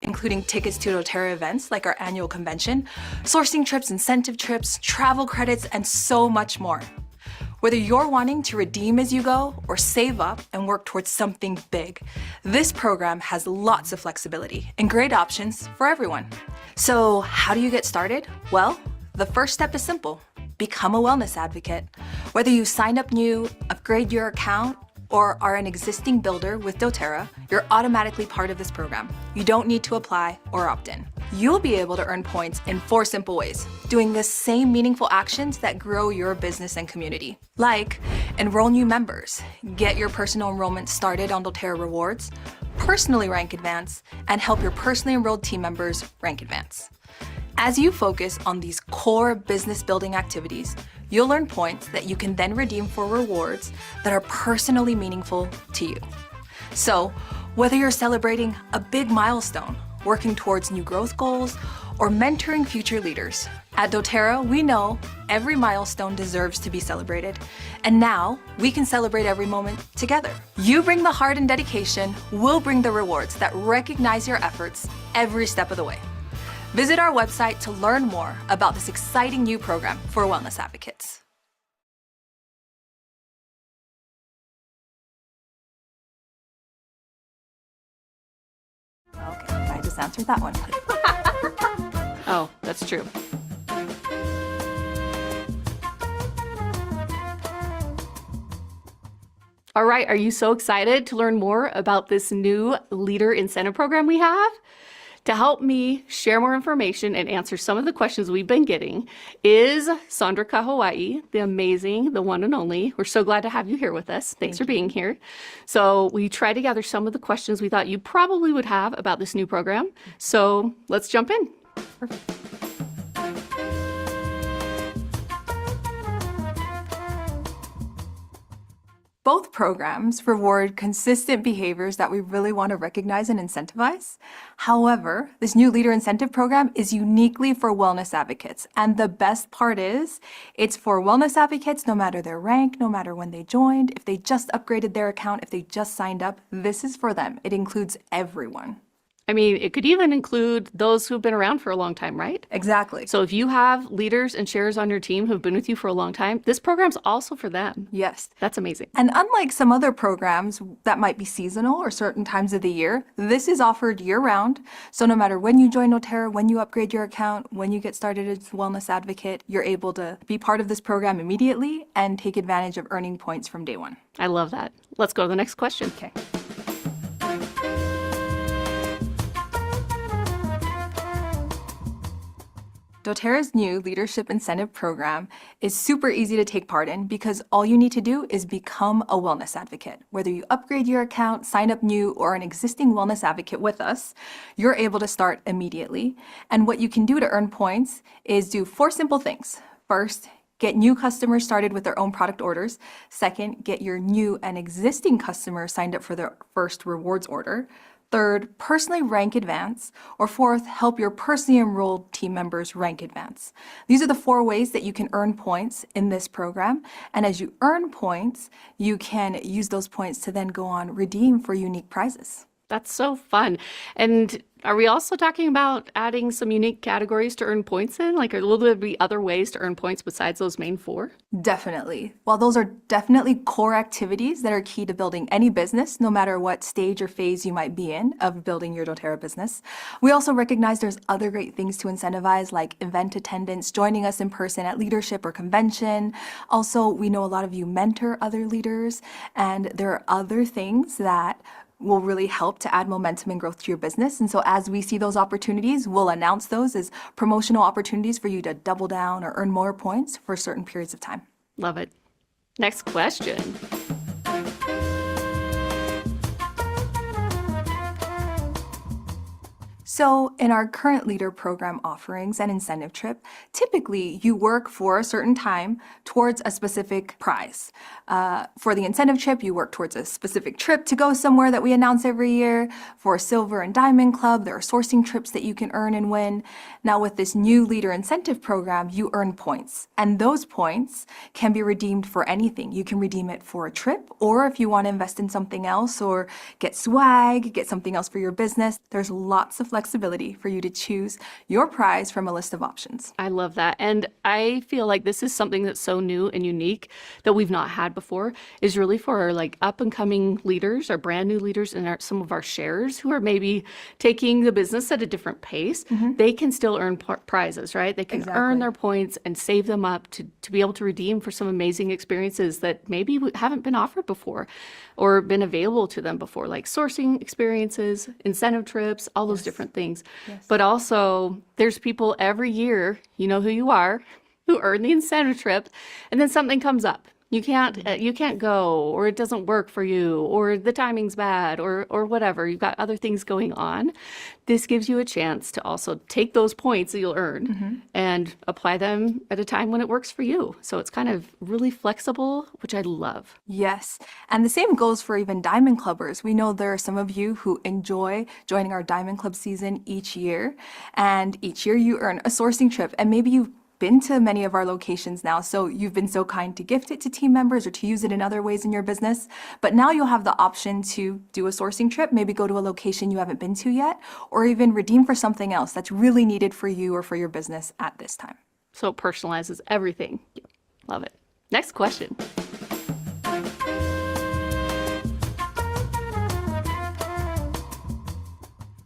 including tickets to doTERRA events like our annual convention, sourcing trips, incentive trips, travel credits, and so much more. Whether you're wanting to redeem as you go or save up and work towards something big, this program has lots of flexibility and great options for everyone. So how do you get started? Well, the first step is simple. Become a wellness advocate. Whether you sign up new, upgrade your account, or are an existing builder with doTERRA, you're automatically part of this program. You don't need to apply or opt in. You'll be able to earn points in 4 simple ways, doing the same meaningful actions that grow your business and community. Like enroll new members, get your personal enrollment started on doTERRA rewards, personally rank advance, and help your personally enrolled team members rank advance. As you focus on these core business building activities, you'll earn points that you can then redeem for rewards that are personally meaningful to you. So, whether you're celebrating a big milestone, working towards new growth goals, or mentoring future leaders, at doTERRA, we know every milestone deserves to be celebrated. And now, we can celebrate every moment together. You bring the heart and dedication, we'll bring the rewards that recognize your efforts every step of the way. Visit our website to learn more about this exciting new program for wellness advocates. Okay, I just answered that one. Oh, that's true. All right, are you so excited to learn more about this new leader incentive program we have? To help me share more information and answer some of the questions we've been getting is Sandra Hawaii, the amazing, the one and only. We're so glad to have you here with us. Thanks for being here. So we tried to gather some of the questions we thought you probably would have about this new program. So let's jump in. Perfect. Both programs reward consistent behaviors that we really want to recognize and incentivize. However, this new leader incentive program is uniquely for wellness advocates. And the best part is, it's for wellness advocates no matter their rank, no matter when they joined, if they just upgraded their account, if they just signed up, this is for them. It includes everyone. I mean, it could even include those who've been around for a long time, right? Exactly. So if you have leaders and sharers on your team who've been with you for a long time, this program's also for them. Yes. That's amazing. And unlike some other programs that might be seasonal or certain times of the year, this is offered year-round. So no matter when you join doTERRA, when you upgrade your account, when you get started as a wellness advocate, you're able to be part of this program immediately and take advantage of earning points from day one. I love that. Let's go to the next question. Okay. doTERRA's new leadership incentive program is super easy to take part in because all you need to do is become a wellness advocate. Whether you upgrade your account, sign up new, or an existing wellness advocate with us, you're able to start immediately. And what you can do to earn points is do 4 simple things. First, get new customers started with their own product orders. Second, get your new and existing customers signed up for their first rewards order. Third, personally rank advance. Or fourth, help your personally enrolled team members rank advance. These are the 4 ways that you can earn points in this program. And as you earn points, you can use those points to then go on redeem for unique prizes. That's so fun. And are we also talking about adding some unique categories to earn points in? Like, will there be other ways to earn points besides those main 4? Definitely. While those are definitely core activities that are key to building any business, no matter what stage or phase you might be in of building your doTERRA business, we also recognize there's other great things to incentivize, like event attendance, joining us in person at leadership or convention. Also, we know a lot of you mentor other leaders, and there are other things that will really help to add momentum and growth to your business. And so as we see those opportunities, we'll announce those as promotional opportunities for you to double down or earn more points for certain periods of time. Love it. Next question. So in our current leader program offerings and incentive trip, typically you work for a certain time towards a specific prize. For the incentive trip, you work towards a specific trip to go somewhere that we announce every year. For Silver and Diamond Club, there are sourcing trips that you can earn and win. Now with this new leader incentive program, you earn points. And those points can be redeemed for anything. You can redeem it for a trip, or if you want to invest in something else or get swag, get something else for your business. There's lots of flexibility flexibility for you to choose your prize from a list of options. I love that. And I feel like this is something that's so new and unique that we've not had before, is really for our like up and coming leaders, our brand new leaders, and some of our sharers who are maybe taking the business at a different pace. They can still earn prizes, right? They can earn their points and save them up to be able to redeem for some amazing experiences that maybe haven't been offered before or been available to them before, like sourcing experiences, incentive trips, all those different things. But also there's people every year, you know who you are, who earn the incentive trip, and then something comes up. You can't go, or it doesn't work for you, or the timing's bad, or whatever. You've got other things going on. This gives you a chance to also take those points that you'll earn and apply them at a time when it works for you. So it's kind of really flexible, which I love. Yes, and the same goes for even Diamond Clubbers. We know there are some of you who enjoy joining our Diamond Club season each year, and each year you earn a sourcing trip, and maybe you've been to many of our locations now, so you've been so kind to gift it to team members or to use it in other ways in your business. But now you'll have the option to do a sourcing trip, maybe go to a location you haven't been to yet, or even redeem for something else that's really needed for you or for your business at this time. So it personalizes everything. Love it. Next question.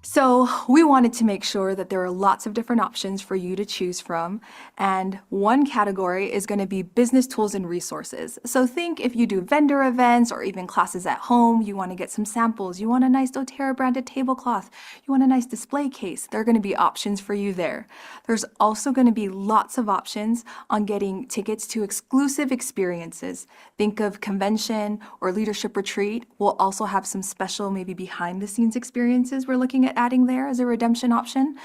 So we wanted to make sure that there are lots of different options for you to choose from. And one category is going to be business tools and resources. So think if you do vendor events or even classes at home, you want to get some samples, you want a nice doTERRA branded tablecloth, you want a nice display case, there are going to be options for you there. There's also going to be lots of options on getting tickets to exclusive experiences. Think of convention or leadership retreat. We'll also have some special, maybe behind the scenes experiences we're looking at adding there as a redemption option.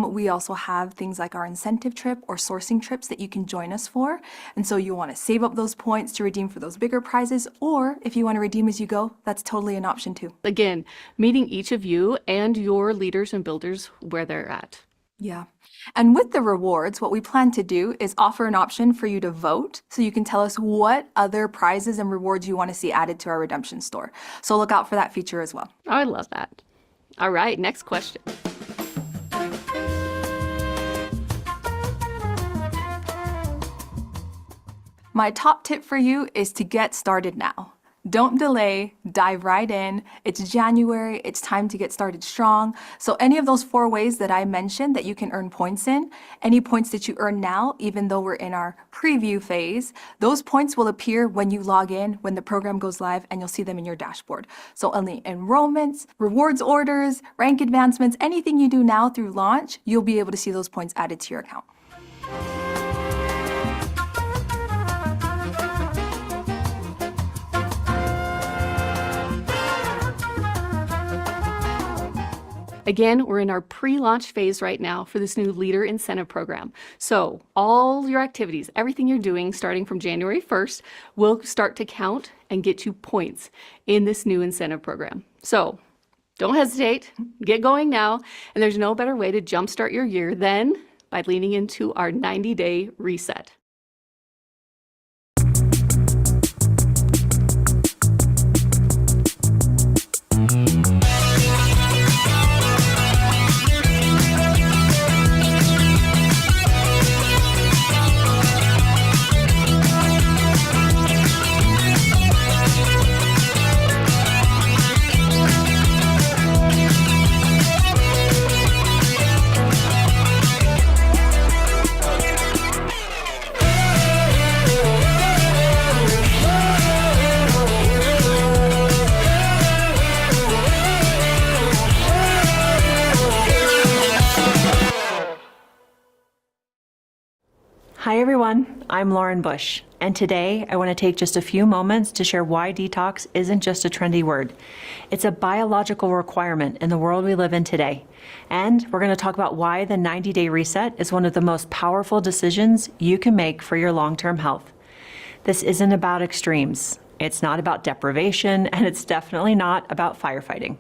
We also have things like our incentive trip or sourcing trips that you can join us for. And so you want to save up those points to redeem for those bigger prizes, or if you want to redeem as you go, that's totally an option too. Again, meeting each of you and your leaders and builders where they're at. Yeah. And with the rewards, what we plan to do is offer an option for you to vote, so you can tell us what other prizes and rewards you want to see added to our redemption store. So look out for that feature as well. I love that. All right, next question. My top tip for you is to get started now. Don't delay, dive right in. It's January, it's time to get started strong. So any of those 4 ways that I mentioned that you can earn points in, any points that you earn now, even though we're in our preview phase, those points will appear when you log in, when the program goes live, and you'll see them in your dashboard. So only enrollments, rewards orders, rank advancements, anything you do now through launch, you'll be able to see those points added to your account. Again, we're in our pre-launch phase right now for this new leader incentive program. So all your activities, everything you're doing starting from January 1st will start to count and get you points in this new incentive program. So don't hesitate, get going now. And there's no better way to jumpstart your year than by leaning into our 90-day reset. Hi everyone, I'm Lauren Bush, and today I want to take just a few moments to share why detox isn't just a trendy word. It's a biological requirement in the world we live in today. And we're going to talk about why the 90-day reset is one of the most powerful decisions you can make for your long-term health. This isn't about extremes. It's not about deprivation, and it's definitely not about firefighting.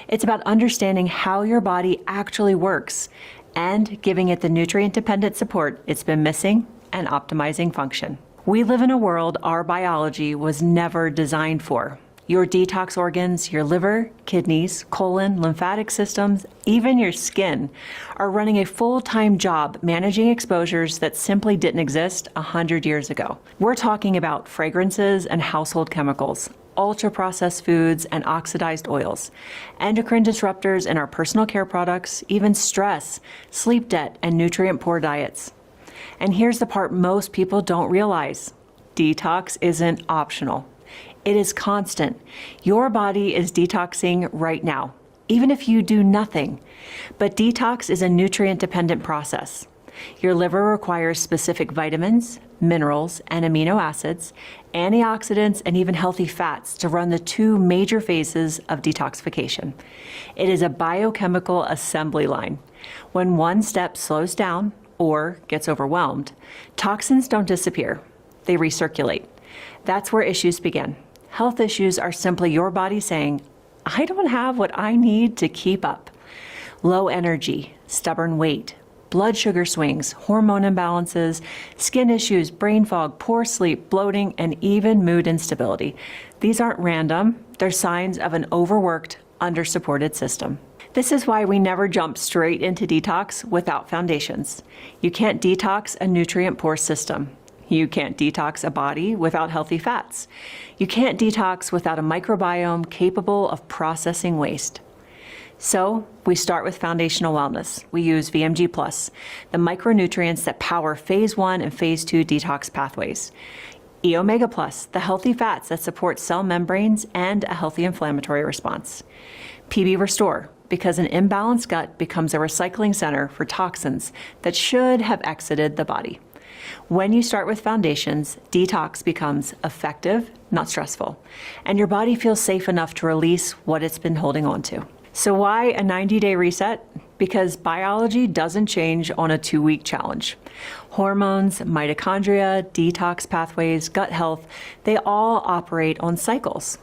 It's about understanding how your body actually works and giving it the nutrient-dependent support it's been missing and optimizing function. We live in a world our biology was never designed for. Your detox organs, your liver, kidneys, colon, lymphatic systems, even your skin, are running a full-time job managing exposures that simply didn't exist 100 years ago. We're talking about fragrances and household chemicals, ultra-processed foods and oxidized oils, endocrine disruptors in our personal care products, even stress, sleep debt, and nutrient-poor diets. And here's the part most people don't realize. Detox isn't optional. It is constant. Your body is detoxing right now, even if you do nothing. But detox is a nutrient-dependent process. Your liver requires specific vitamins, minerals, and amino acids, antioxidants, and even healthy fats to run the two major phases of detoxification. It is a biochemical assembly line. When one step slows down or gets overwhelmed, toxins don't disappear. They recirculate. That's where issues begin. Health issues are simply your body saying, I don't have what I need to keep up. Low energy, stubborn weight, blood sugar swings, hormone imbalances, skin issues, brain fog, poor sleep, bloating, and even mood instability. These aren't random. They're signs of an overworked, under-supported system. This is why we never jump straight into detox without foundations. You can't detox a nutrient-poor system. You can't detox a body without healthy fats. You can't detox without a microbiome capable of processing waste. So we start with foundational wellness. We use VMG+, the micronutrients that power phase 1 and phase 2 detox pathways. E-Omega+, the healthy fats that support cell membranes and a healthy inflammatory response. PB Restore, because an imbalanced gut becomes a recycling center for toxins that should have exited the body. When you start with foundations, detox becomes effective, not stressful, and your body feels safe enough to release what it's been holding on to. So why a 90-day reset? Because biology doesn't change on a 2-week challenge. Hormones, mitochondria, detox pathways, gut health, they all operate on cycles.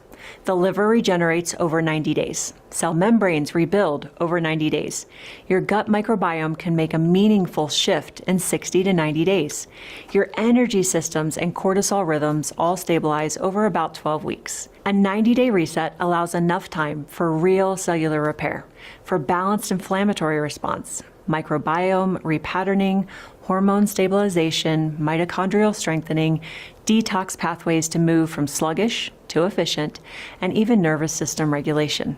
The liver regenerates over 90 days. Cell membranes rebuild over 90 days. Your gut microbiome can make a meaningful shift in 60 to 90 days. Your energy systems and cortisol rhythms all stabilize over about 12 weeks. A 90-day reset allows enough time for real cellular repair, for balanced inflammatory response, microbiome repatterning, hormone stabilization, mitochondrial strengthening, detox pathways to move from sluggish to efficient, and even nervous system regulation.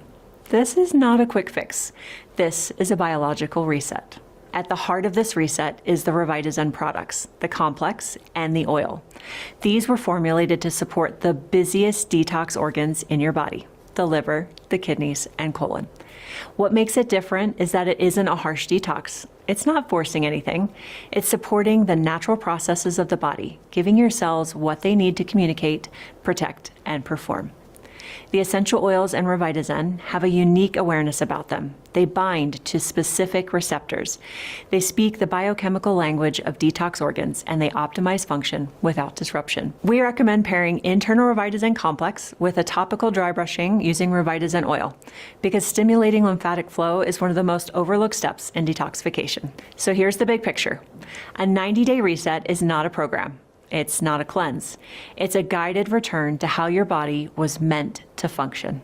This is not a quick fix. This is a biological reset. At the heart of this reset is the Revitazen products, the complex and the oil. These were formulated to support the busiest detox organs in your body, the liver, the kidneys, and colon. What makes it different is that it isn't a harsh detox. It's not forcing anything. It's supporting the natural processes of the body, giving your cells what they need to communicate, protect, and perform. The essential oils and Revitazen have a unique awareness about them. They bind to specific receptors. They speak the biochemical language of detox organs, and they optimize function without disruption. We recommend pairing internal Revitazen complex with a topical dry brushing using Revitazen oil, because stimulating lymphatic flow is one of the most overlooked steps in detoxification. So here's the big picture. A 90-day reset is not a program. It's not a cleanse. It's a guided return to how your body was meant to function.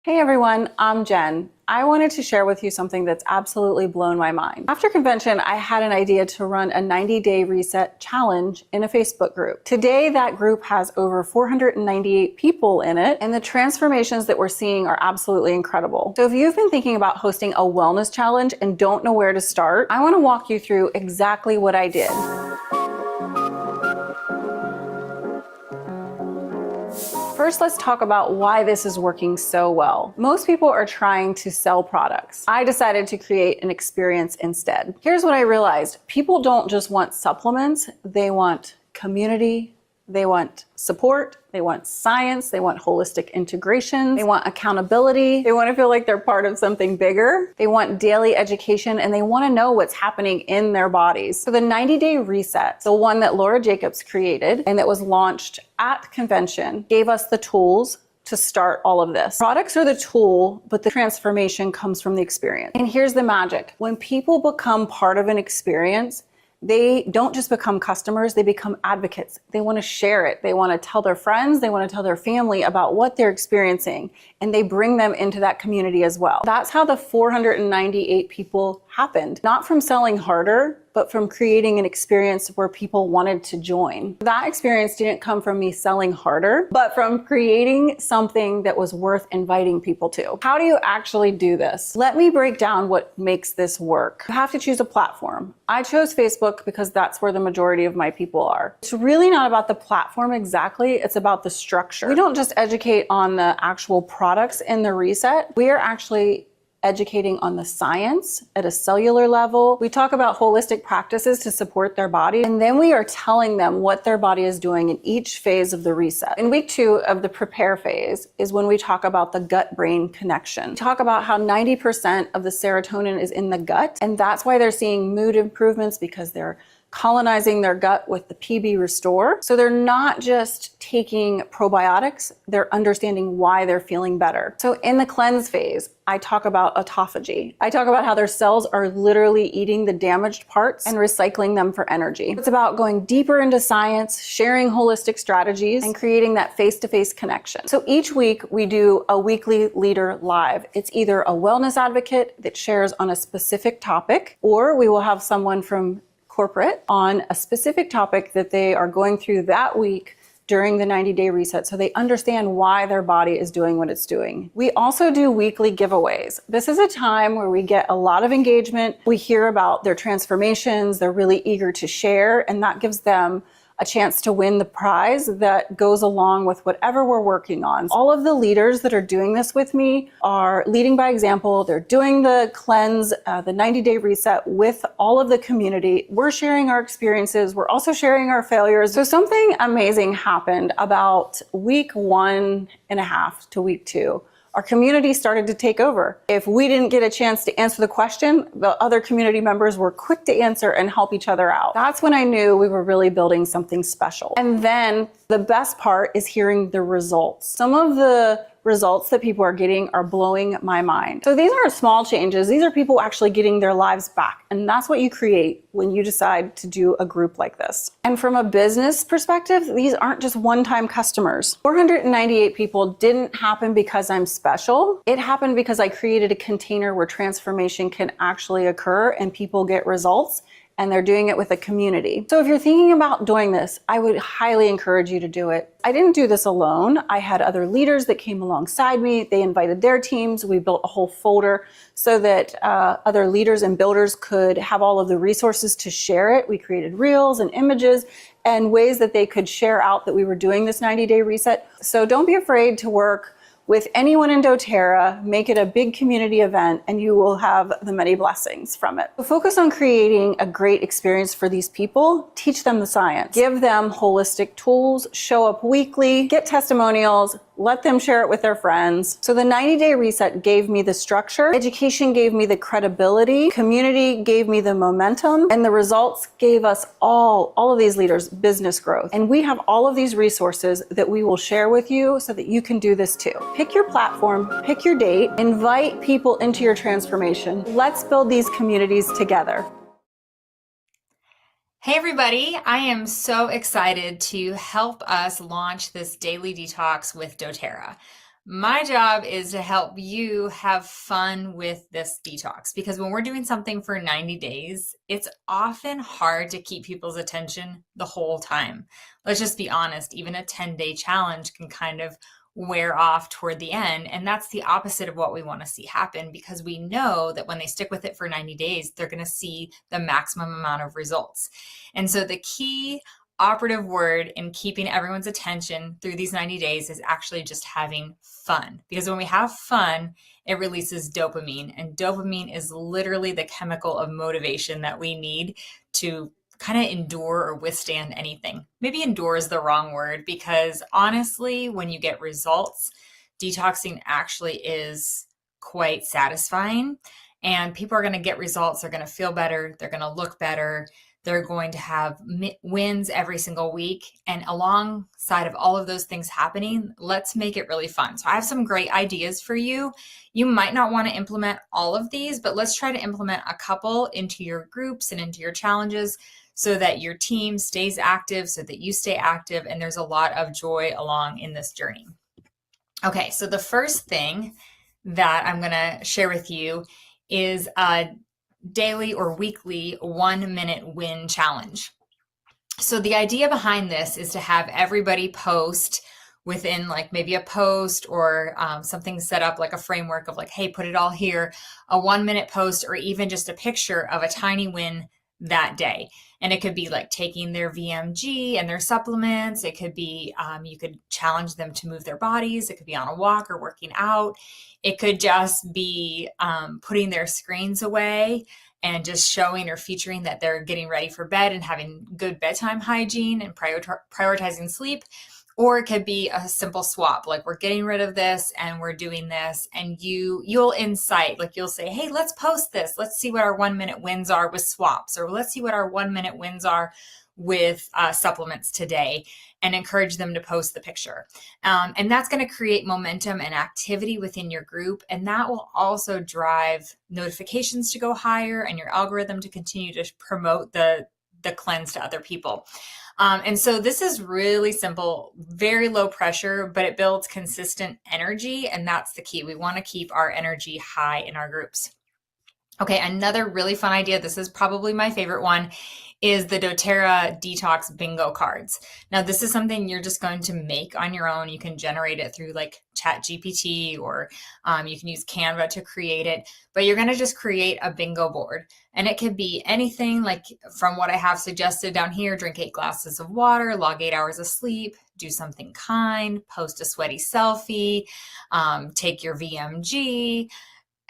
Hey everyone, I'm Jen. I wanted to share with you something that's absolutely blown my mind. After convention, I had an idea to run a 90-day reset challenge in a Facebook group. Today, that group has over 498 people in it, and the transformations that we're seeing are absolutely incredible. So if you've been thinking about hosting a wellness challenge and don't know where to start, I want to walk you through exactly what I did. First, let's talk about why this is working so well. Most people are trying to sell products. I decided to create an experience instead. Here's what I realized. People don't just want supplements, they want community, they want support, they want science, they want holistic integration, they want accountability, they want to feel like they're part of something bigger, they want daily education, and they want to know what's happening in their bodies. So the 90-day reset, the one that Laura Jacobs created and that was launched at convention, gave us the tools to start all of this. Products are the tool, but the transformation comes from the experience. And here's the magic. When people become part of an experience, they don't just become customers, they become advocates. They want to share it. They want to tell their friends, they want to tell their family about what they're experiencing, and they bring them into that community as well. That's how the 498 people happened. Not from selling harder, but from creating an experience where people wanted to join. That experience didn't come from me selling harder, but from creating something that was worth inviting people to. How do you actually do this? Let me break down what makes this work. You have to choose a platform. I chose Facebook because that's where the majority of my people are. It's really not about the platform exactly, it's about the structure. We don't just educate on the actual products in the reset, we are actually educating on the science at a cellular level. We talk about holistic practices to support their body, and then we are telling them what their body is doing in each phase of the reset. In week 2 of the prepare phase is when we talk about the gut-brain connection. We talk about how 90% of the serotonin is in the gut, and that's why they're seeing mood improvements, because they're colonizing their gut with the PB Restore. So they're not just taking probiotics, they're understanding why they're feeling better. So in the cleanse phase, I talk about autophagy. I talk about how their cells are literally eating the damaged parts and recycling them for energy. It's about going deeper into science, sharing holistic strategies, and creating that face-to-face connection. So each week we do a weekly leader live. It's either a wellness advocate that shares on a specific topic, or we will have someone from corporate on a specific topic that they are going through that week during the 90-day reset, so they understand why their body is doing what it's doing. We also do weekly giveaways. This is a time where we get a lot of engagement. We hear about their transformations. They're really eager to share, and that gives them a chance to win the prize that goes along with whatever we're working on. All of the leaders that are doing this with me are leading by example. They're doing the cleanse, the 90-day reset with all of the community. We're sharing our experiences. We're also sharing our failures. So something amazing happened about week 1.5 to week 2. Our community started to take over. If we didn't get a chance to answer the question, the other community members were quick to answer and help each other out. That's when I knew we were really building something special. And then the best part is hearing the results. Some of the results that people are getting are blowing my mind. So these aren't small changes. These are people actually getting their lives back. And that's what you create when you decide to do a group like this. And from a business perspective, these aren't just one-time customers. 498 people didn't happen because I'm special. It happened because I created a container where transformation can actually occur and people get results, and they're doing it with a community. So if you're thinking about doing this, I would highly encourage you to do it. I didn't do this alone. I had other leaders that came alongside me. They invited their teams. We built a whole folder so that other leaders and builders could have all of the resources to share it. We created reels and images and ways that they could share out that we were doing this 90-day reset. So don't be afraid to work with anyone in doTERRA, make it a big community event, and you will have the many blessings from it. So focus on creating a great experience for these people, teach them the science, give them holistic tools, show up weekly, get testimonials, let them share it with their friends. So the 90-day reset gave me the structure, education gave me the credibility, community gave me the momentum, and the results gave us all of these leaders business growth. And we have all of these resources that we will share with you so that you can do this too. Pick your platform, pick your date, invite people into your transformation. Let's build these communities together. Hey everybody, I am so excited to help us launch this daily detox with doTERRA. My job is to help you have fun with this detox, because when we're doing something for 90 days, it's often hard to keep people's attention the whole time. Let's just be honest, even a 10-day challenge can kind of wear off toward the end. And that's the opposite of what we want to see happen, because we know that when they stick with it for 90 days, they're going to see the maximum amount of results. And so the key operative word in keeping everyone's attention through these 90 days is actually just having fun. Because when we have fun, it releases dopamine. And dopamine is literally the chemical of motivation that we need to kind of endure or withstand anything. Maybe endure is the wrong word, because honestly, when you get results, detoxing actually is quite satisfying, and people are going to get results. They're going to feel better. They're going to look better. They're going to have wins every single week. And alongside of all of those things happening, let's make it really fun. So I have some great ideas for you. You might not want to implement all of these, but let's try to implement a couple into your groups and into your challenges so that your team stays active, so that you stay active, and there's a lot of joy along in this journey. Okay, so the first thing that I'm going to share with you is a daily or weekly 1-minute win challenge. So the idea behind this is to have everybody post within like maybe a post or something set up like a framework of like, hey, put it all here, a 1-minute post, or even just a picture of a tiny win that day. And it could be like taking their VMG and their supplements. It could be, you could challenge them to move their bodies. It could be on a walk or working out. It could just be putting their screens away and just showing or featuring that they're getting ready for bed and having good bedtime hygiene and prioritizing sleep. Or it could be a simple swap, like we're getting rid of this and we're doing this, and you'll incite, like you'll say, hey, let's post this. Let's see what our 1-minute wins are with swaps, or let's see what our 1-minute wins are with supplements today, and encourage them to post the picture. And that's going to create momentum and activity within your group. And that will also drive notifications to go higher and your algorithm to continue to promote the cleanse to other people. And so this is really simple, very low pressure, but it builds consistent energy. And that's the key. We want to keep our energy high in our groups. Okay, another really fun idea, this is probably my favorite one, is the doTERRA Detox Bingo cards. Now, this is something you're just going to make on your own. You can generate it through like ChatGPT, or you can use Canva to create it, but you're going to just create a bingo board. And it could be anything like from what I have suggested down here: drink 8 glasses of water, log 8 hours of sleep, do something kind, post a sweaty selfie, take your VMG,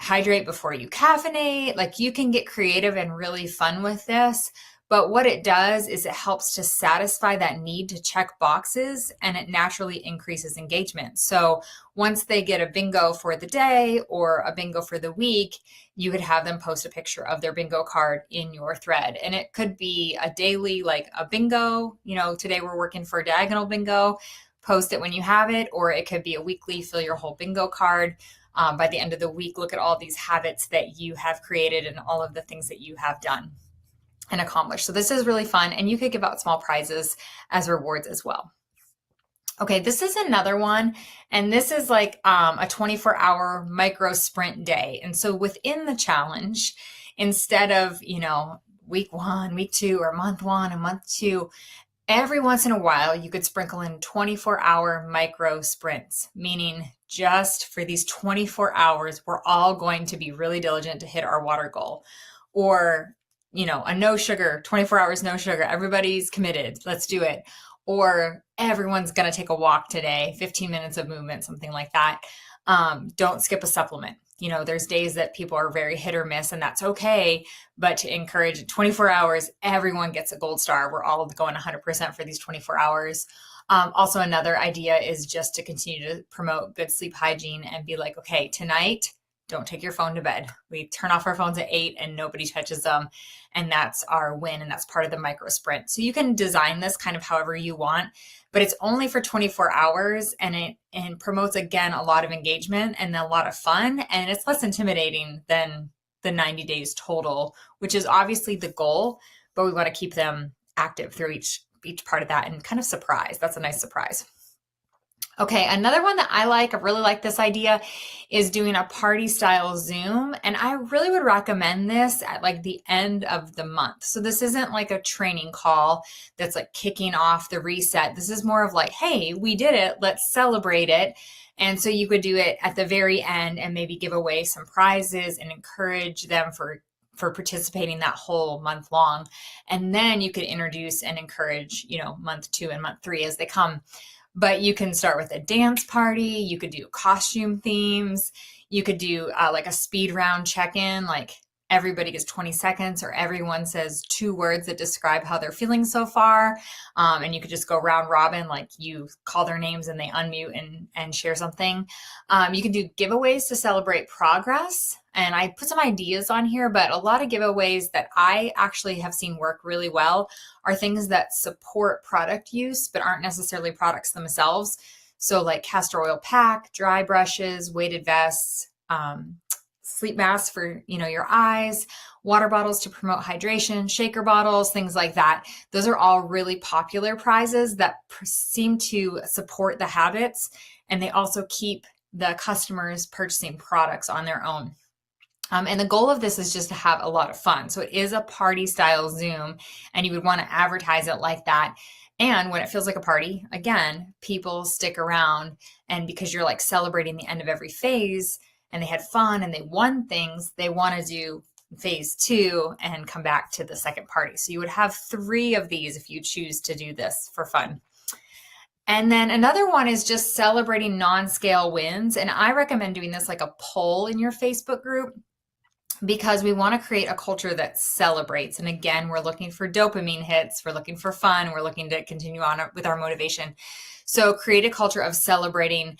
hydrate before you caffeinate. Like, you can get creative and really fun with this. But what it does is it helps to satisfy that need to check boxes, and it naturally increases engagement. So once they get a bingo for the day or a bingo for the week, you could have them post a picture of their bingo card in your thread. And it could be a daily, like a bingo, today we're working for a diagonal bingo, post it when you have it. Or it could be a weekly, fill your whole bingo card. By the end of the week, look at all these habits that you have created and all of the things that you have done and accomplished. So this is really fun, and you could give out small prizes as rewards as well. Okay, this is another one, and this is like a 24-hour micro sprint day. And so within the challenge, instead of, week 1, week 2, or month 1 and month 2, every once in a while, you could sprinkle in 24-hour micro sprints, meaning just for these 24 hours, we're all going to be really diligent to hit our water goal. Or, a no sugar, 24 hours, no sugar. Everybody's committed. Let's do it. Or everyone's going to take a walk today, 15 minutes of movement, something like that. Don't skip a supplement. There's days that people are very hit or miss, and that's okay. But to encourage 24 hours, everyone gets a gold star. We're all going 100% for these 24 hours. Also, another idea is just to continue to promote good sleep hygiene and be like, okay, tonight, don't take your phone to bed. We turn off our phones at 8 and nobody touches them. And that's our win. And that's part of the micro sprint. So you can design this kind of however you want, but it's only for 24 hours. And it promotes, again, a lot of engagement and a lot of fun. And it's less intimidating than the 90 days total, which is obviously the goal, but we want to keep them active through each part of that and kind of surprise. That's a nice surprise. Okay, another one that I really like this idea, is doing a party style Zoom. And I really would recommend this at like the end of the month. So this isn't like a training call that's like kicking off the reset. This is more of like, hey, we did it, let's celebrate it. And so you could do it at the very end and maybe give away some prizes and encourage them for participating that whole month long. And then you could introduce and encourage, month 2 and month 3 as they come. But you can start with a dance party. You could do costume themes. You could do like a speed round check-in, like everybody gets 20 seconds or everyone says 2 words that describe how they're feeling so far. And you could just go round robin, like you call their names and they unmute and share something. You can do giveaways to celebrate progress. And I put some ideas on here, but a lot of giveaways that I actually have seen work really well are things that support product use, but aren't necessarily products themselves. So like castor oil pack, dry brushes, weighted vests, sleep masks for, your eyes, water bottles to promote hydration, shaker bottles, things like that. Those are all really popular prizes that seem to support the habits, and they also keep the customers purchasing products on their own. And the goal of this is just to have a lot of fun. So it is a party style Zoom, and you would want to advertise it like that. And when it feels like a party, again, people stick around, and because you're like celebrating the end of every phase and they had fun and they won things, they want to do phase 2 and come back to the second party. So you would have 3 of these if you choose to do this for fun. And then another one is just celebrating non-scale wins. And I recommend doing this like a poll in your Facebook group, because we want to create a culture that celebrates. And again, we're looking for dopamine hits. We're looking for fun. We're looking to continue on with our motivation. So create a culture of celebrating.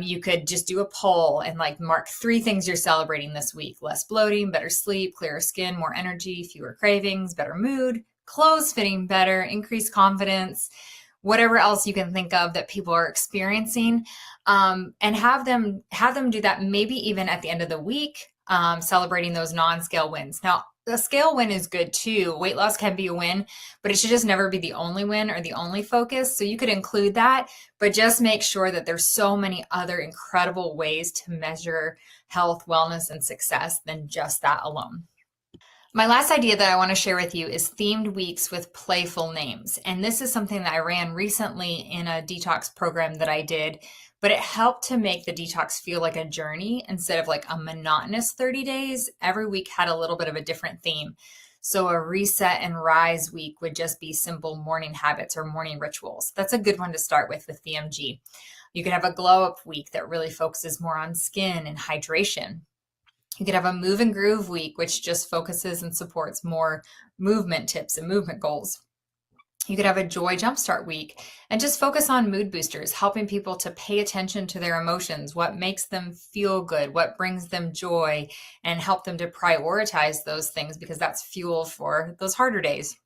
You could just do a poll and like mark 3 things you're celebrating this week: less bloating, better sleep, clearer skin, more energy, fewer cravings, better mood, clothes fitting better, increased confidence, whatever else you can think of that people are experiencing, and have them do that maybe even at the end of the week, celebrating those non-scale wins. Now, the scale win is good too. Weight loss can be a win, but it should just never be the only win or the only focus. So you could include that, but just make sure that there's so many other incredible ways to measure health, wellness, and success than just that alone. My last idea that I want to share with you is themed weeks with playful names. And this is something that I ran recently in a detox program that I did, but it helped to make the detox feel like a journey instead of like a monotonous 30 days. Every week had a little bit of a different theme. So a reset and rise week would just be simple morning habits or morning rituals. That's a good one to start with VMG. You could have a glow up week that really focuses more on skin and hydration. You could have a move and groove week, which just focuses and supports more movement tips and movement goals. You could have a joy jumpstart week and just focus on mood boosters, helping people to pay attention to their emotions, what makes them feel good, what brings them joy, and help them to prioritize those things, because that's fuel for those harder days.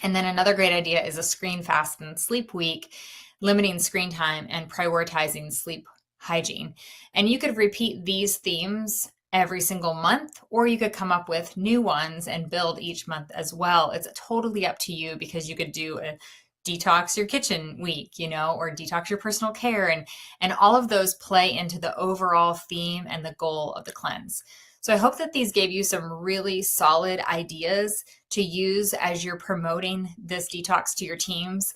And then another great idea is a screen fast and sleep week, limiting screen time and prioritizing sleep hygiene. And you could repeat these themes every single month, or you could come up with new ones and build each month as well. It's totally up to you, because you could do a detox your kitchen week, or detox your personal care, and all of those play into the overall theme and the goal of the cleanse. So I hope that these gave you some really solid ideas to use as you're promoting this detox to your teams.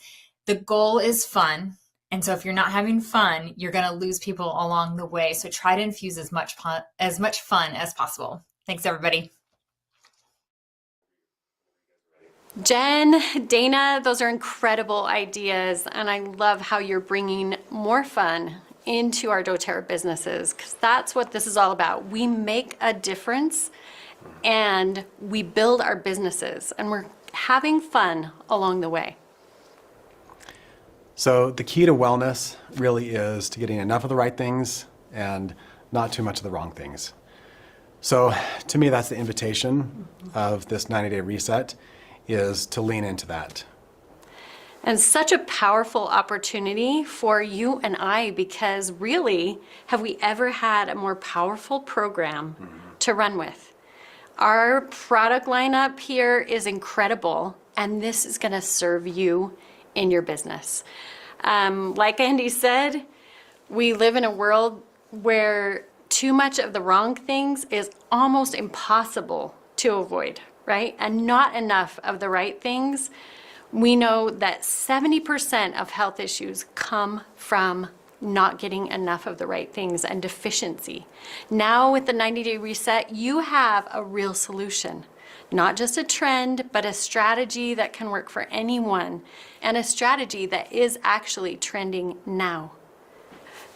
The goal is fun. And so if you're not having fun, you're going to lose people along the way. So try to infuse as much fun as possible. Thanks, everybody. Jen, Dana, those are incredible ideas. And I love how you're bringing more fun into our doTERRA businesses, because that's what this is all about. We make a difference and we build our businesses, and we're having fun along the way. So the key to wellness really is to getting enough of the right things and not too much of the wrong things. So to me, that's the invitation of this 90-day reset, is to lean into that. And such a powerful opportunity for you and I, because really, have we ever had a more powerful program to run with? Our product lineup here is incredible, and this is going to serve you in your business. Like Andy said, we live in a world where too much of the wrong things is almost impossible to avoid, right? And not enough of the right things. We know that 70% of health issues come from not getting enough of the right things and deficiency. Now with the 90-day reset, you have a real solution. Not just a trend, but a strategy that can work for anyone, and a strategy that is actually trending now.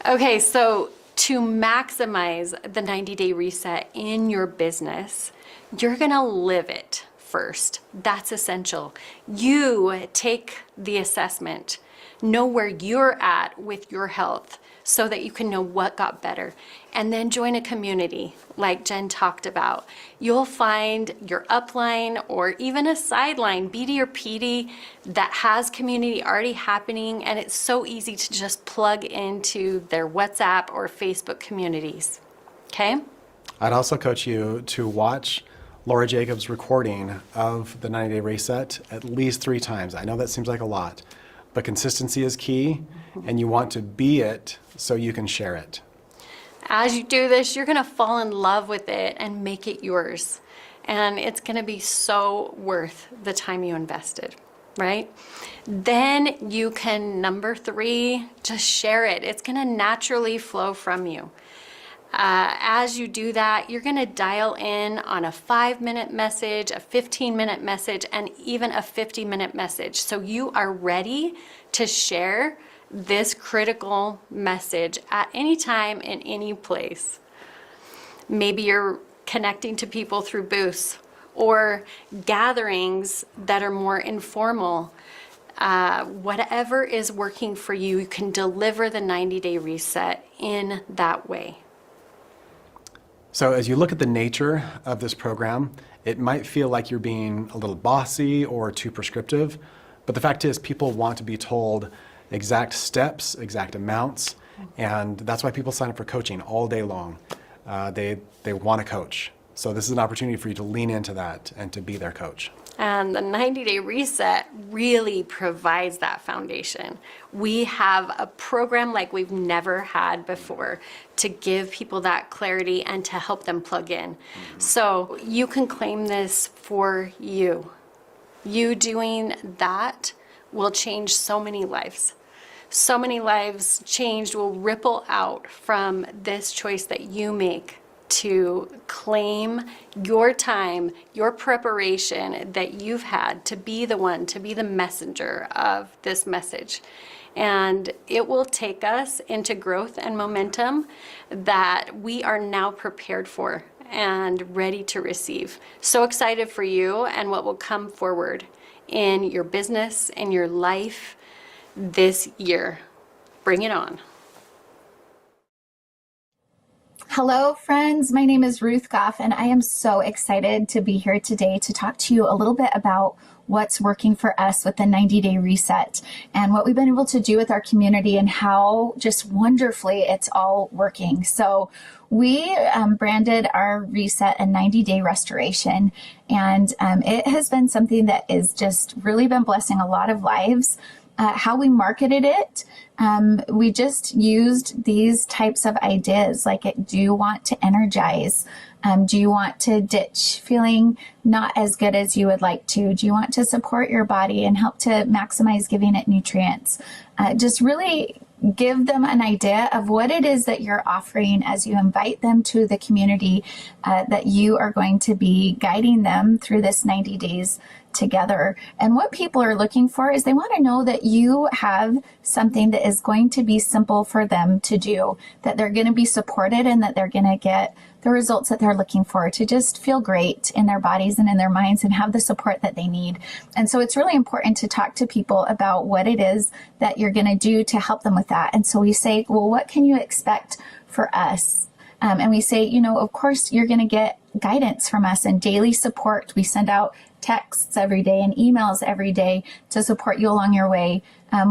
Okay, so to maximize the 90-day reset in your business, you're gonna live it first. That's essential. You take the assessment, know where you're at with your health, so that you can know what got better, and then join a community like Jen talked about. You'll find your upline or even a sideline, BD or PD, that has community already happening, and it's so easy to just plug into their WhatsApp or Facebook communities. Okay? I'd also coach you to watch Laura Jacobs' recording of the 90-day reset at least 3 times. I know that seems like a lot, but consistency is key, and you want to be it so you can share it. As you do this, you're gonna fall in love with it and make it yours. And it's gonna be so worth the time you invested, right? Then you can, number 3, just share it. It's gonna naturally flow from you. As you do that, you're gonna dial in on a 5-minute message, a 15-minute message, and even a 50-minute message. So you are ready to share this critical message at any time in any place. Maybe you're connecting to people through booths or gatherings that are more informal. Whatever is working for you, you can deliver the 90-day reset in that way. So as you look at the nature of this program, it might feel like you're being a little bossy or too prescriptive, but the fact is people want to be told exact steps, exact amounts, and that's why people sign up for coaching all day long. They want to coach. So this is an opportunity for you to lean into that and to be their coach. And the 90-day reset really provides that foundation. We have a program like we've never had before to give people that clarity and to help them plug in. So you can claim this for you. You doing that will change so many lives. So many lives changed will ripple out from this choice that you make to claim your time, your preparation that you've had to be the one, to be the messenger of this message. And it will take us into growth and momentum that we are now prepared for and ready to receive. So excited for you and what will come forward in your business and your life this year. Bring it on. Hello, friends. My name is Ruth Goff, and I am so excited to be here today to talk to you a little bit about what's working for us with the 90-day reset and what we've been able to do with our community and how just wonderfully it's all working. So we branded our reset a 90-day restoration, and it has been something that is just really been blessing a lot of lives. How we marketed it, we just used these types of ideas like, do you want to energize? Do you want to ditch feeling not as good as you would like to? Do you want to support your body and help to maximize giving it nutrients? Just really give them an idea of what it is that you're offering as you invite them to the community that you are going to be guiding them through this 90 days together. And what people are looking for is they want to know that you have something that is going to be simple for them to do, that they're going to be supported and that they're going to get the results that they're looking for to just feel great in their bodies and in their minds and have the support that they need. And so it's really important to talk to people about what it is that you're going to do to help them with that. And so we say, well, what can you expect for us? And we say, you know, of course, you're going to get guidance from us and daily support. We send out texts every day and emails every day to support you along your way.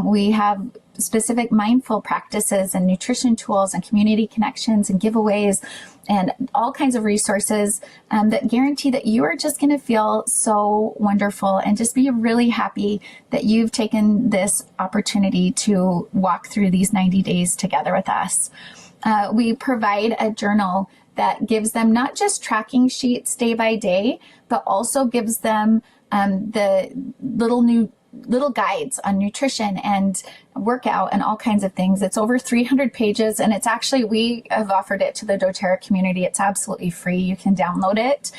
We have specific mindful practices and nutrition tools and community connections and giveaways and all kinds of resources that guarantee that you are just going to feel so wonderful and just be really happy that you've taken this opportunity to walk through these 90 days together with us. We provide a journal that gives them not just tracking sheets day by day, but also gives them the little guides on nutrition and workout and all kinds of things. It's over 300 pages, and it's actually, we have offered it to the doTERRA community. It's absolutely free. You can download it.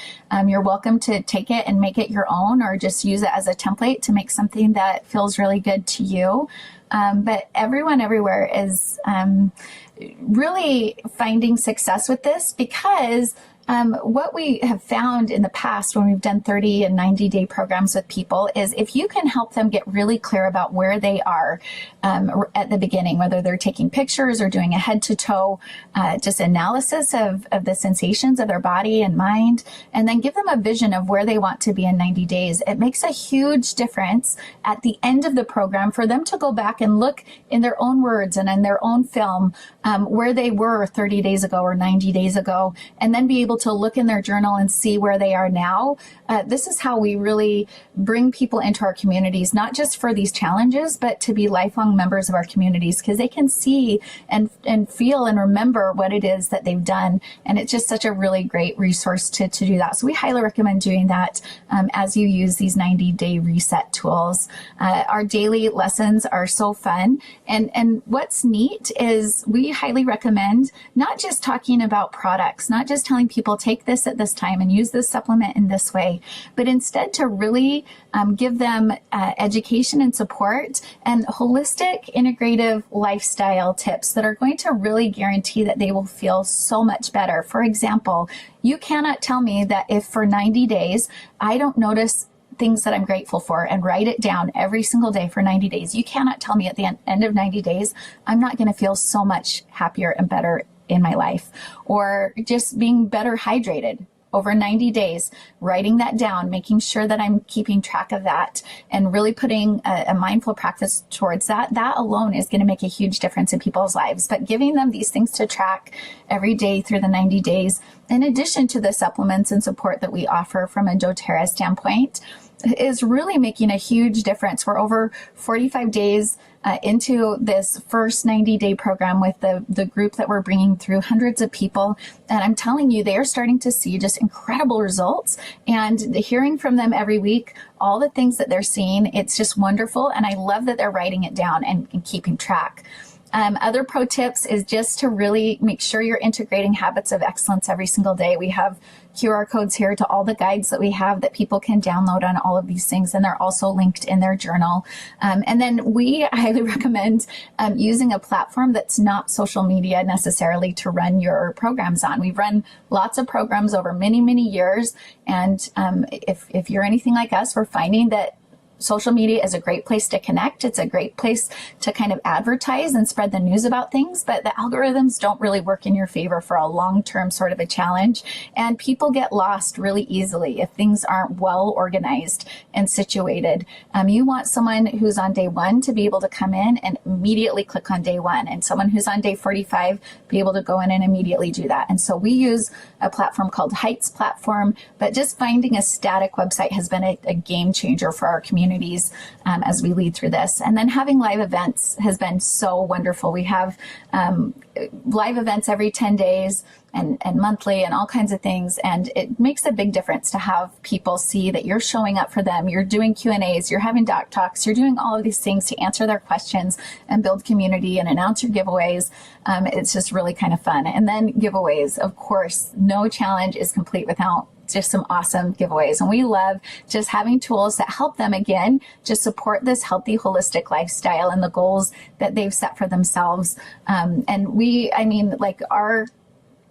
You're welcome to take it and make it your own, or just use it as a template to make something that feels really good to you. But everyone everywhere is really finding success with this because what we have found in the past when we've done 30 and 90-day programs with people is if you can help them get really clear about where they are at the beginning, whether they're taking pictures or doing a head-to-toe just analysis of the sensations of their body and mind, and then give them a vision of where they want to be in 90 days, it makes a huge difference at the end of the program for them to go back and look in their own words and in their own film where they were 30 days ago or 90 days ago, and then be able to look in their journal and see where they are now. This is how we really bring people into our communities, not just for these challenges, but to be lifelong members of our communities, because they can see and feel and remember what it is that they've done. And it's just such a really great resource to do that. So we highly recommend doing that as you use these 90-day reset tools. Our daily lessons are so fun. And what's neat is we highly recommend not just talking about products, not just telling people take this at this time and use this supplement in this way, but instead to really give them education and support and holistic integrative lifestyle tips that are going to really guarantee that they will feel so much better. For example, you cannot tell me that if for 90 days I don't notice things that I'm grateful for and write it down every single day for 90 days. You cannot tell me at the end of 90 days, I'm not going to feel so much happier and better in my life. Or just being better hydrated over 90 days, writing that down, making sure that I'm keeping track of that and really putting a mindful practice towards that. That alone is going to make a huge difference in people's lives. But giving them these things to track every day through the 90 days, in addition to the supplements and support that we offer from a doTERRA standpoint, is really making a huge difference. We're over 45 days into this first 90-day program with the group that we're bringing through, hundreds of people. And I'm telling you, they are starting to see just incredible results. And hearing from them every week, all the things that they're seeing, it's just wonderful. And I love that they're writing it down and keeping track. Other pro tips is just to really make sure you're integrating habits of excellence every single day. We have QR codes here to all the guides that we have that people can download on all of these things, and they're also linked in their journal. And then we highly recommend using a platform that's not social media necessarily to run your programs on. We've run lots of programs over many, many years, and if you're anything like us, we're finding that social media is a great place to connect. It's a great place to kind of advertise and spread the news about things, but the algorithms don't really work in your favor for a long-term sort of a challenge. And people get lost really easily if things aren't well organized and situated. You want someone who's on day 1 to be able to come in and immediately click on day 1, and someone who's on day 45 be able to go in and immediately do that. And so we use a platform called Heights Platform, but just finding a static website has been a game changer for our communities as we lead through this. And then having live events has been so wonderful. We have live events every 10 days and monthly and all kinds of things. And it makes a big difference to have people see that you're showing up for them. You're doing Q&As, you're having doc talks, you're doing all of these things to answer their questions and build community and announce your giveaways. It's just really kind of fun. And then giveaways, of course, no challenge is complete without just some awesome giveaways. And we love just having tools that help them, again, just support this healthy, holistic lifestyle and the goals that they've set for themselves. And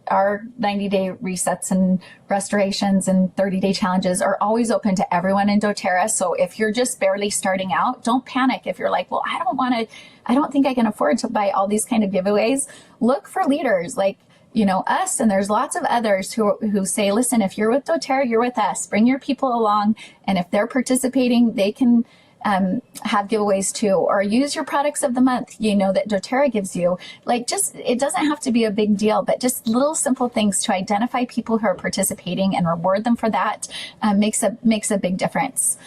our 90-day resets and restorations and 30-day challenges are always open to everyone in doTERRA. So if you're just barely starting out, don't panic. If you're like, well, I don't think I can afford to buy all these kind of giveaways. Look for leaders like us, and there's lots of others who say, listen, if you're with doTERRA, you're with us. Bring your people along, and if they're participating, they can have giveaways too, or use your products of the month, that doTERRA gives you. It doesn't have to be a big deal, but just little simple things to identify people who are participating and reward them for that makes a big difference.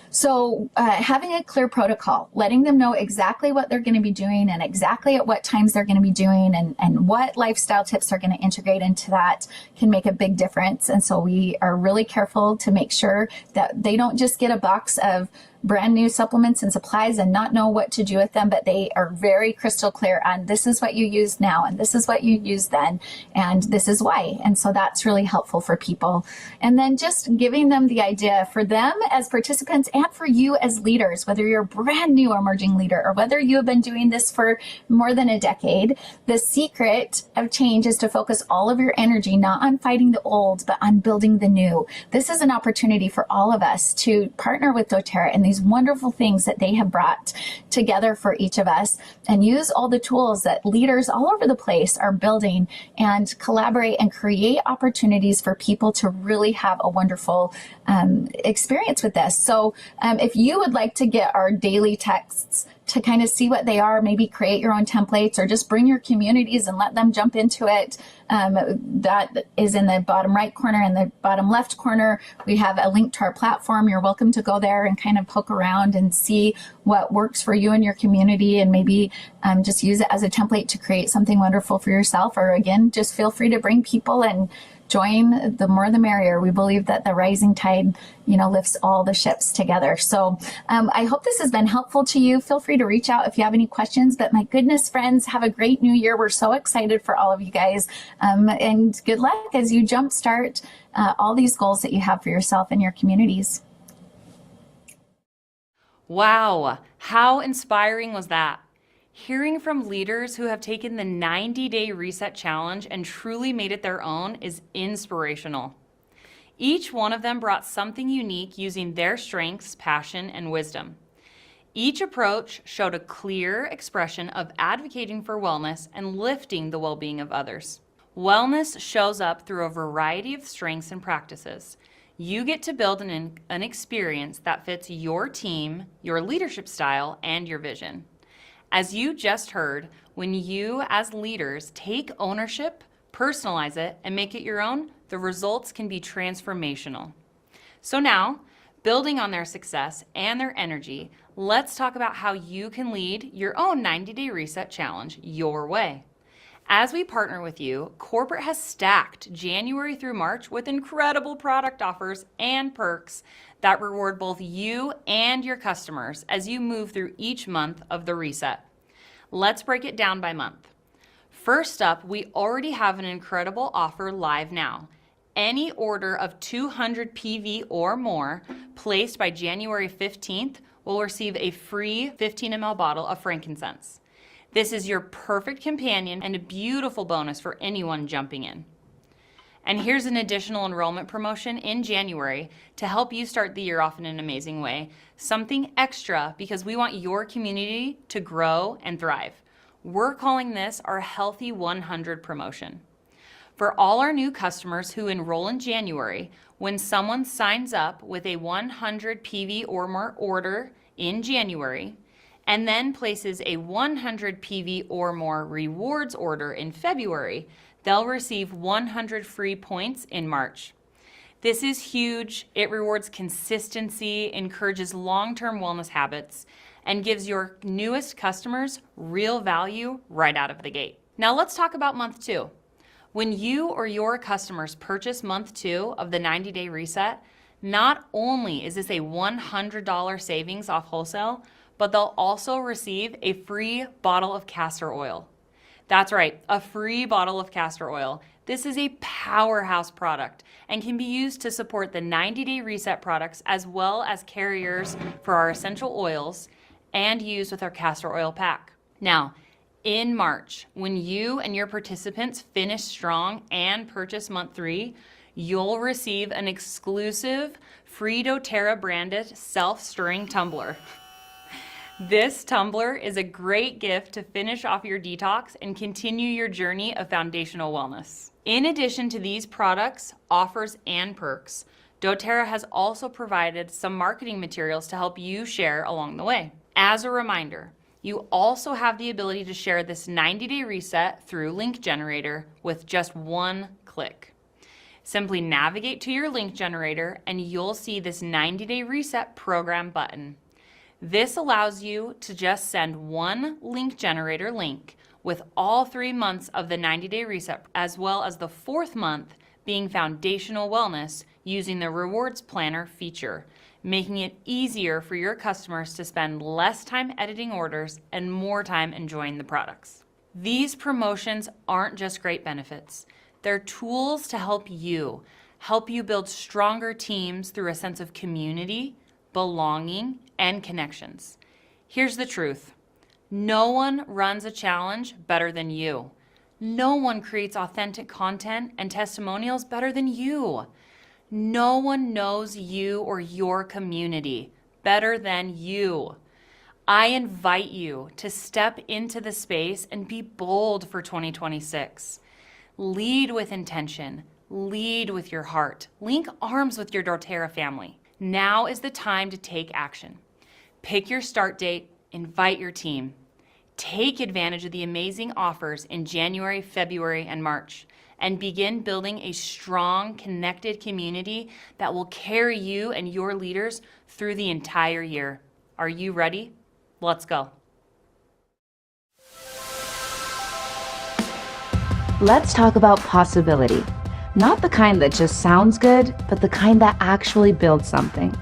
So having a clear protocol, letting them know exactly what they're going to be doing and exactly at what times they're going to be doing and what lifestyle tips are going to integrate into that can make a big difference. And so we are really careful to make sure that they don't just get a box of brand new supplements and supplies and not know what to do with them, but they are very crystal clear on this is what you use now and this is what you use then and this is why. And so that's really helpful for people. And then just giving them the idea for them as participants and for you as leaders, whether you're a brand new emerging leader or whether you have been doing this for more than a decade, the secret of change is to focus all of your energy not on fighting the old, but on building the new. This is an opportunity for all of us to partner with doTERRA and these wonderful things that they have brought together for each of us and use all the tools that leaders all over the place are building and collaborate and create opportunities for people to really have a wonderful experience with this. So if you would like to get our daily texts to kind of see what they are, maybe create your own templates or just bring your communities and let them jump into it. That is in the bottom right corner and the bottom left corner. We have a link to our platform. You're welcome to go there and kind of poke around and see what works for you and your community, and maybe just use it as a template to create something wonderful for yourself. Or again, just feel free to bring people and join. The more the merrier. We believe that the rising tide, lifts all the ships together. So I hope this has been helpful to you. Feel free to reach out if you have any questions. But my goodness, friends, have a great new year. We're so excited for all of you guys. And good luck as you jumpstart all these goals that you have for yourself and your communities. Wow, how inspiring was that? Hearing from leaders who have taken the 90-day reset challenge and truly made it their own is inspirational. Each one of them brought something unique using their strengths, passion, and wisdom. Each approach showed a clear expression of advocating for wellness and lifting the well-being of others. Wellness shows up through a variety of strengths and practices. You get to build an experience that fits your team, your leadership style, and your vision. As you just heard, when you as leaders take ownership, personalize it, and make it your own, the results can be transformational. So now, building on their success and their energy, let's talk about how you can lead your own 90-day reset challenge your way. As we partner with you, Corporate has stacked January through March with incredible product offers and perks that reward both you and your customers as you move through each month of the reset. Let's break it down by month. First up, we already have an incredible offer live now. Any order of 200 PV or more placed by January 15th will receive a free 15 ml bottle of frankincense. This is your perfect companion and a beautiful bonus for anyone jumping in. And here's an additional enrollment promotion in January to help you start the year off in an amazing way. Something extra because we want your community to grow and thrive. We're calling this our Healthy 100 promotion. For all our new customers who enroll in January, when someone signs up with a 100 PV or more order in January, and then places a 100 PV or more rewards order in February, they'll receive 100 free points in March. This is huge. It rewards consistency, encourages long-term wellness habits, and gives your newest customers real value right out of the gate. Now let's talk about month 2. When you or your customers purchase month 2 of the 90-day reset, not only is this a $100 savings off wholesale, but they'll also receive a free bottle of castor oil. That's right, a free bottle of castor oil. This is a powerhouse product and can be used to support the 90-day reset products as well as carriers for our essential oils and used with our castor oil pack. Now, in March, when you and your participants finish strong and purchase month 3, you'll receive an exclusive free doTERRA branded self-stirring tumbler. This tumbler is a great gift to finish off your detox and continue your journey of foundational wellness. In addition to these products, offers, and perks, doTERRA has also provided some marketing materials to help you share along the way. As a reminder, you also have the ability to share this 90-day reset through Link Generator with just one click. Simply navigate to your link generator and you'll see this 90-day reset program button. This allows you to just send one link generator link with all 3 months of the 90-day reset, as well as the 4th month being foundational wellness using the rewards planner feature, making it easier for your customers to spend less time editing orders and more time enjoying the products. These promotions aren't just great benefits. They're tools to help you build stronger teams through a sense of community, belonging, and connections. Here's the truth. No one runs a challenge better than you. No one creates authentic content and testimonials better than you. No one knows you or your community better than you. I invite you to step into the space and be bold for 2026. Lead with intention. Lead with your heart. Link arms with your doTERRA family. Now is the time to take action. Pick your start date, Invite your team. Take advantage of the amazing offers in January, February, and March, and begin building a strong, connected community that will carry you and your leaders through the entire year. Are you ready? Let's go. Let's talk about possibility. Not the kind that just sounds good, but the kind that actually builds something.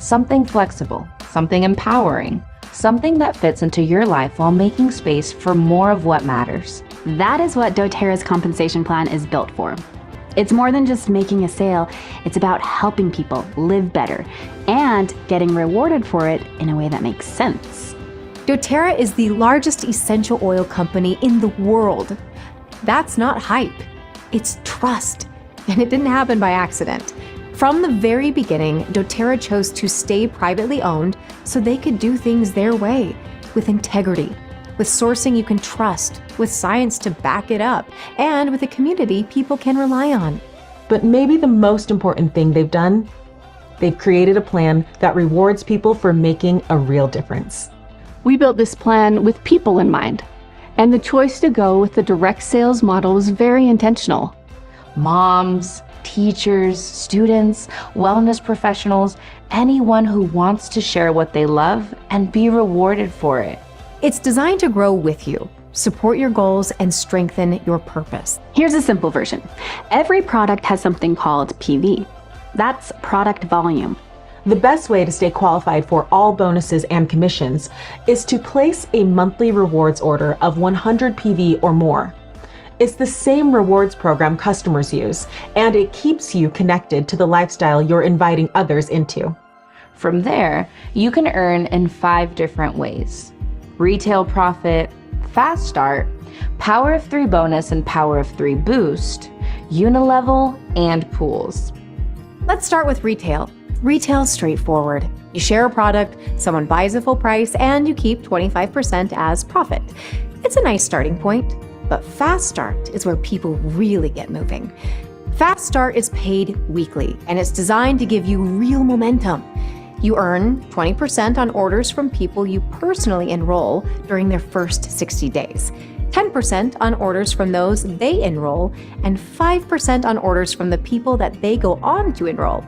Something flexible, something empowering, something that fits into your life while making space for more of what matters. That is what doTERRA's compensation plan is built for. It's more than just making a sale, it's about helping people live better and getting rewarded for it in a way that makes sense. doTERRA is the largest essential oil company in the world. That's not hype, it's trust. And it didn't happen by accident. From the very beginning, doTERRA chose to stay privately owned so they could do things their way, with integrity, with sourcing you can trust, with science to back it up, and with a community people can rely on. But maybe the most important thing they've done, they've created a plan that rewards people for making a real difference. We built this plan with people in mind, and the choice to go with the direct sales model was very intentional. Moms, teachers, students, wellness professionals, anyone who wants to share what they love and be rewarded for it. It's designed to grow with you, support your goals, and strengthen your purpose. Here's a simple version. Every product has something called PV. That's product volume. The best way to stay qualified for all bonuses and commissions is to place a monthly rewards order of 100 PV or more. It's the same rewards program customers use, and it keeps you connected to the lifestyle you're inviting others into. From there, you can earn in 5 different ways: retail profit, fast start, power of 3 bonus and power of 3 boost, unilevel, and pools. Let's start with retail. Retail's straightforward. You share a product, someone buys at full price, and you keep 25% as profit. It's a nice starting point. But Fast Start is where people really get moving. Fast Start is paid weekly, and it's designed to give you real momentum. You earn 20% on orders from people you personally enroll during their first 60 days, 10% on orders from those they enroll, and 5% on orders from the people that they go on to enroll.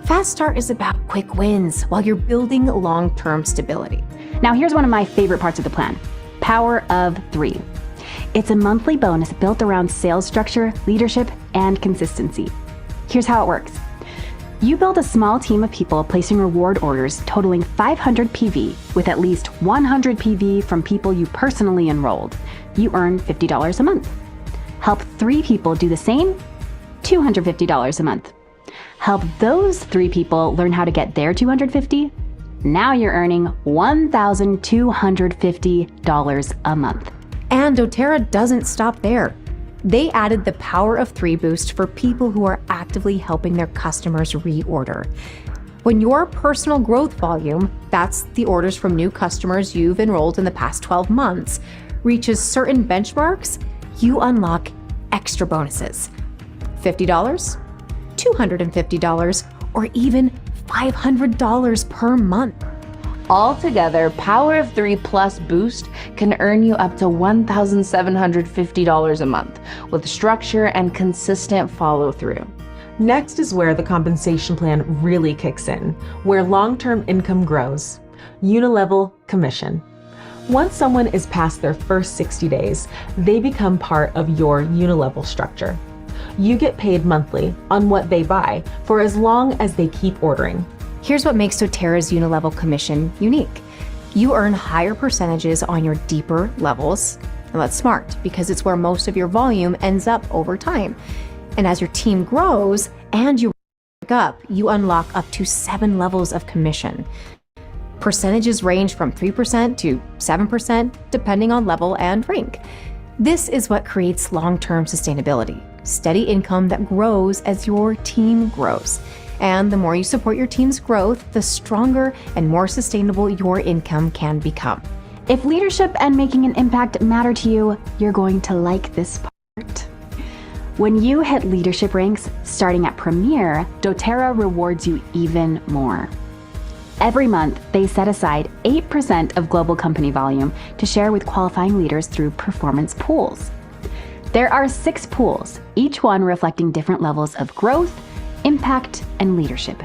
Fast Start is about quick wins while you're building long-term stability. Now here's one of my favorite parts of the plan: Power of 3. It's a monthly bonus built around sales structure, leadership, and consistency. Here's how it works. You build a small team of people placing reward orders totaling 500 PV with at least 100 PV from people you personally enrolled. You earn $50 a month. Help 3 people do the same, $250 a month. Help those 3 people learn how to get their 250. Now you're earning $1,250 a month. And doTERRA doesn't stop there. They added the Power of 3 boost for people who are actively helping their customers reorder. When your personal growth volume, that's the orders from new customers you've enrolled in the past 12 months, reaches certain benchmarks, you unlock extra bonuses. $50, $250, or even $500 per month. Altogether, Power of 3 plus Boost can earn you up to $1,750 a month with structure and consistent follow-through. Next is where the compensation plan really kicks in, where long-term income grows. Unilevel commission. Once someone is past their first 60 days, they become part of your unilevel structure. You get paid monthly on what they buy for as long as they keep ordering. Here's what makes doTERRA's unilevel commission unique. You earn higher percentages on your deeper levels, and that's smart because it's where most of your volume ends up over time. And as your team grows and you rank up, you unlock up to 7 levels of commission. Percentages range from 3% to 7%, depending on level and rank. This is what creates long-term sustainability, steady income that grows as your team grows. And the more you support your team's growth, the stronger and more sustainable your income can become. If leadership and making an impact matter to you, you're going to like this part. When you hit leadership ranks, starting at Premier, doTERRA rewards you even more. Every month, they set aside 8% of global company volume to share with qualifying leaders through performance pools. There are 6 pools, each one reflecting different levels of growth, impact, and leadership.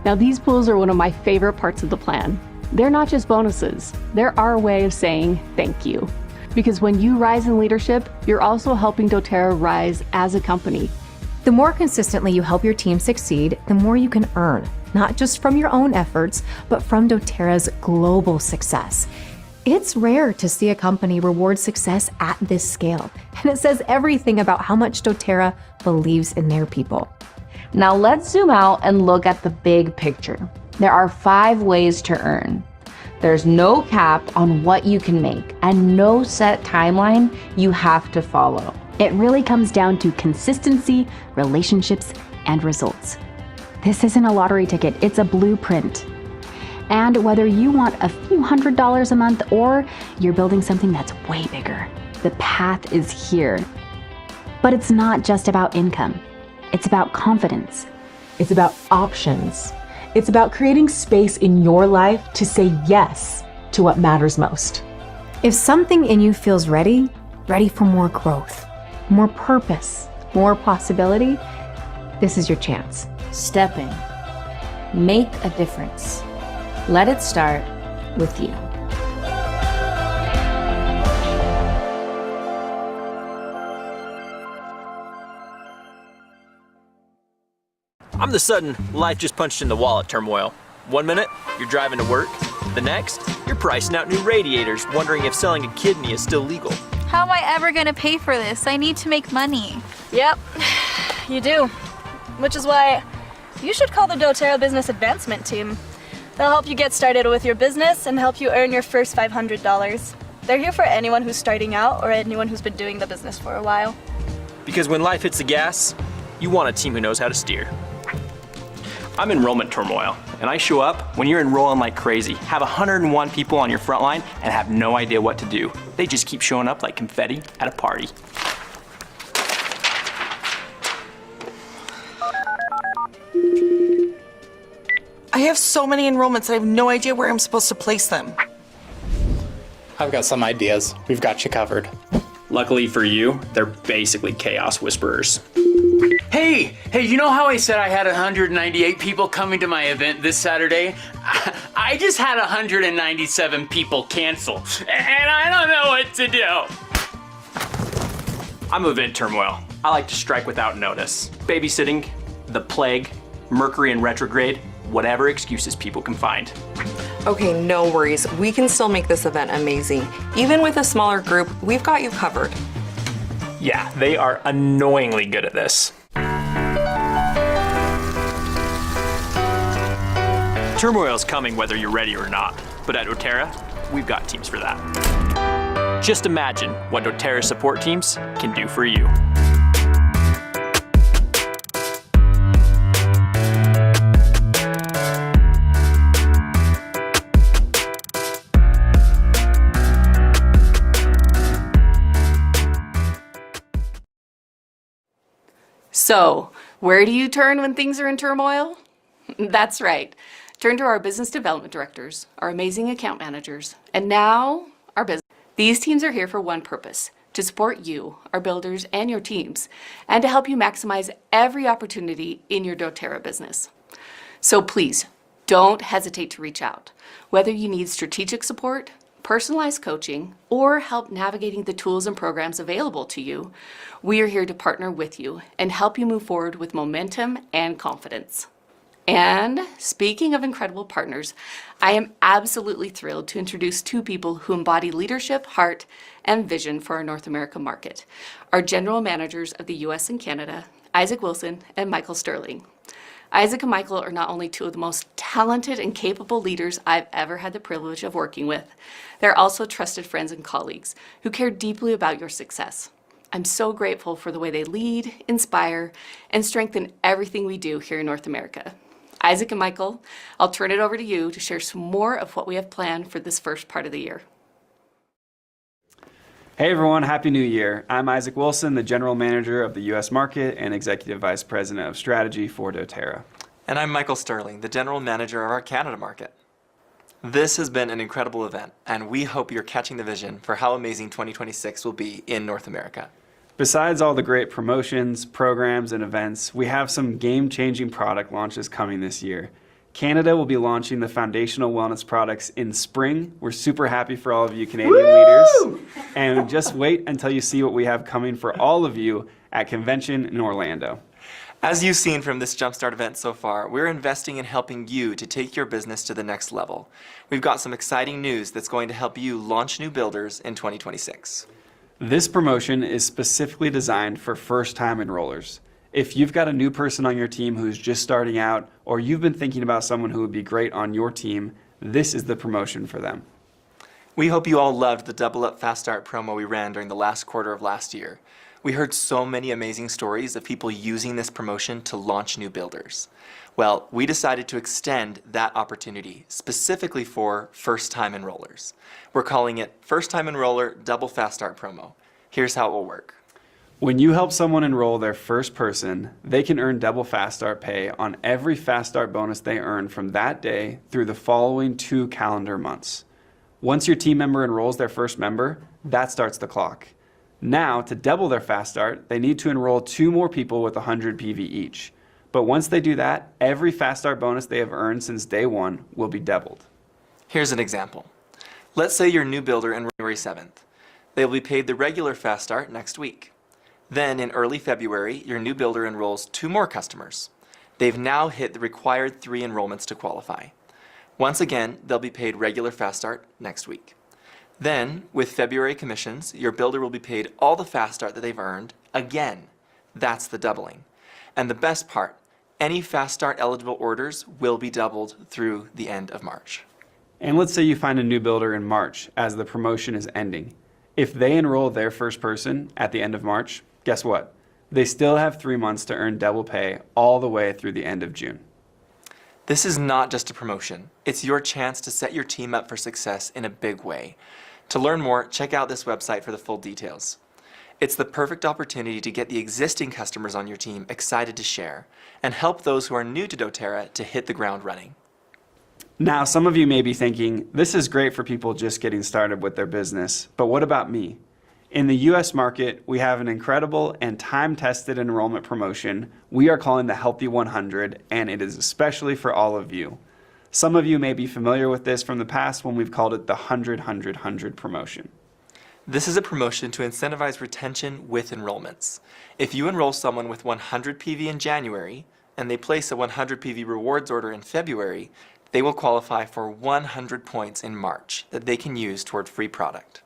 Now, these pools are one of my favorite parts of the plan. They're not just bonuses, they're our way of saying thank you. Because when you rise in leadership, you're also helping doTERRA rise as a company. The more consistently you help your team succeed, the more you can earn, not just from your own efforts, but from doTERRA's global success. It's rare to see a company reward success at this scale, and it says everything about how much doTERRA believes in their people. Now let's zoom out and look at the big picture. There are 5 ways to earn. There's no cap on what you can make and no set timeline you have to follow. It really comes down to consistency, relationships, and results. This isn't a lottery ticket, it's a blueprint. And whether you want a few $100s a month or you're building something that's way bigger, the path is here. But it's not just about income. It's about confidence. It's about options. It's about creating space in your life to say yes to what matters most. If something in you feels ready for more growth, more purpose, more possibility, this is your chance. Step in. Make a difference. Let it start with you. I'm the sudden life just punched in the wallet turmoil. 1 minute, you're driving to work. The next, you're pricing out new radiators, wondering if selling a kidney is still legal. How am I ever gonna pay for this? I need to make money. Yep, you do. Which is why you should call the doTERRA Business Advancement Team. They'll help you get started with your business and help you earn your first $500. They're here for anyone who's starting out or anyone who's been doing the business for a while. Because when life hits the gas, you want a team who knows how to steer. I'm enrollment turmoil, and I show up when you're enrolling like crazy, have 101 people on your front line, and have no idea what to do. They just keep showing up like confetti at a party. I have so many enrollments, I have no idea where I'm supposed to place them. I've got some ideas. We've got you covered. Luckily for you, they're basically chaos whisperers. Hey, you know how I said I had 198 people coming to my event this Saturday? I just had 197 people cancel, and I don't know what to do. I'm event turmoil. I like to strike without notice. Babysitting, the plague, Mercury in retrograde, whatever excuses people can find. Okay, no worries. We can still make this event amazing. Even with a smaller group, we've got you covered. Yeah, they are annoyingly good at this. Turmoil's coming whether you're ready or not, but at doTERRA, we've got teams for that. Just imagine what doTERRA support teams can do for you. So, where do you turn when things are in turmoil? That's right. Turn to our business development directors, our amazing account managers, and now our business. These teams are here for one purpose: to support you, our builders, and your teams, and to help you maximize every opportunity in your doTERRA business. So please, don't hesitate to reach out. Whether you need strategic support, personalized coaching, or help navigating the tools and programs available to you, we are here to partner with you and help you move forward with momentum and confidence. And speaking of incredible partners, I am absolutely thrilled to introduce 2 people who embody leadership, heart, and vision for our North America market. Our general managers of the US and Canada, Isaac Wilson and Michael Sterling. Isaac and Michael are not only 2 of the most talented and capable leaders I've ever had the privilege of working with, they're also trusted friends and colleagues who care deeply about your success. I'm so grateful for the way they lead, inspire, and strengthen everything we do here in North America. Isaac and Michael, I'll turn it over to you to share some more of what we have planned for this first part of the year. Hey everyone, Happy New Year. I'm Isaac Wilson, the General Manager of the US Market and Executive Vice President of Strategy for doTERRA. And I'm Michael Sterling, the General Manager of our Canada market. This has been an incredible event, and we hope you're catching the vision for how amazing 2026 will be in North America. Besides all the great promotions, programs, and events, we have some game-changing product launches coming this year. Canada will be launching the foundational wellness products in spring. We're super happy for all of you Canadian leaders. And just wait until you see what we have coming for all of you at convention in Orlando. As you've seen from this Jumpstart event so far, we're investing in helping you to take your business to the next level. We've got some exciting news that's going to help you launch new builders in 2026. This promotion is specifically designed for first-time enrollers. If you've got a new person on your team who's just starting out, or you've been thinking about someone who would be great on your team, this is the promotion for them. We hope you all loved the Double Up Fast Start promo we ran during the last quarter of last year. We heard so many amazing stories of people using this promotion to launch new builders. Well, we decided to extend that opportunity specifically for first-time enrollers. We're calling it First-Time Enroller Double Fast Start promo. Here's how it will work. When you help someone enroll their first person, they can earn double Fast Start pay on every Fast Start bonus they earn from that day through the following 2 calendar months. Once your team member enrolls their first member, that starts the clock. Now, to double their Fast Start, they need to enroll 2 more people with 100 PV each. But once they do that, every Fast Start bonus they have earned since day 1 will be doubled. Here's an example. Let's say you're a new builder on January 7th. They will be paid the regular Fast Start next week. Then in early February, your new builder enrolls 2 more customers. They've now hit the required 3 enrollments to qualify. Once again, they'll be paid regular Fast Start next week. Then, with February commissions, your builder will be paid all the Fast Start that they've earned again. That's the doubling. And the best part, any Fast Start eligible orders will be doubled through the end of March. And let's say you find a new builder in March as the promotion is ending. If they enroll their first person at the end of March, guess what? They still have 3 months to earn double pay all the way through the end of June. This is not just a promotion. It's your chance to set your team up for success in a big way. To learn more, check out this website for the full details. It's the perfect opportunity to get the existing customers on your team excited to share and help those who are new to doTERRA to hit the ground running. Now, some of you may be thinking, this is great for people just getting started with their business, but what about me? In the US market, we have an incredible and time-tested enrollment promotion we are calling the Healthy 100, and it is especially for all of you. Some of you may be familiar with this from the past when we've called it the 100-100-100 promotion. This is a promotion to incentivize retention with enrollments. If you enroll someone with 100 PV in January, and they place a 100 PV rewards order in February, they will qualify for 100 points in March that they can use toward free product.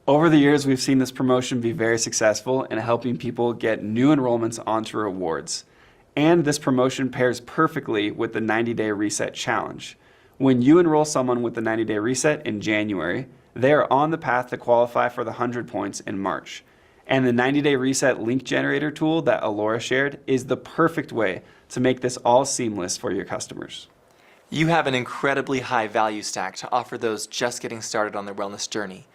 Over the years, we've seen this promotion be very successful in helping people get new enrollments onto rewards. And this promotion pairs perfectly with the 90-day reset challenge. When you enroll someone with the 90-day reset in January, they are on the path to qualify for the 100 points in March. And the 90-day reset link generator tool that Alora shared is the perfect way to make this all seamless for your customers. You have an incredibly high value stack to offer those just getting started on their wellness journey.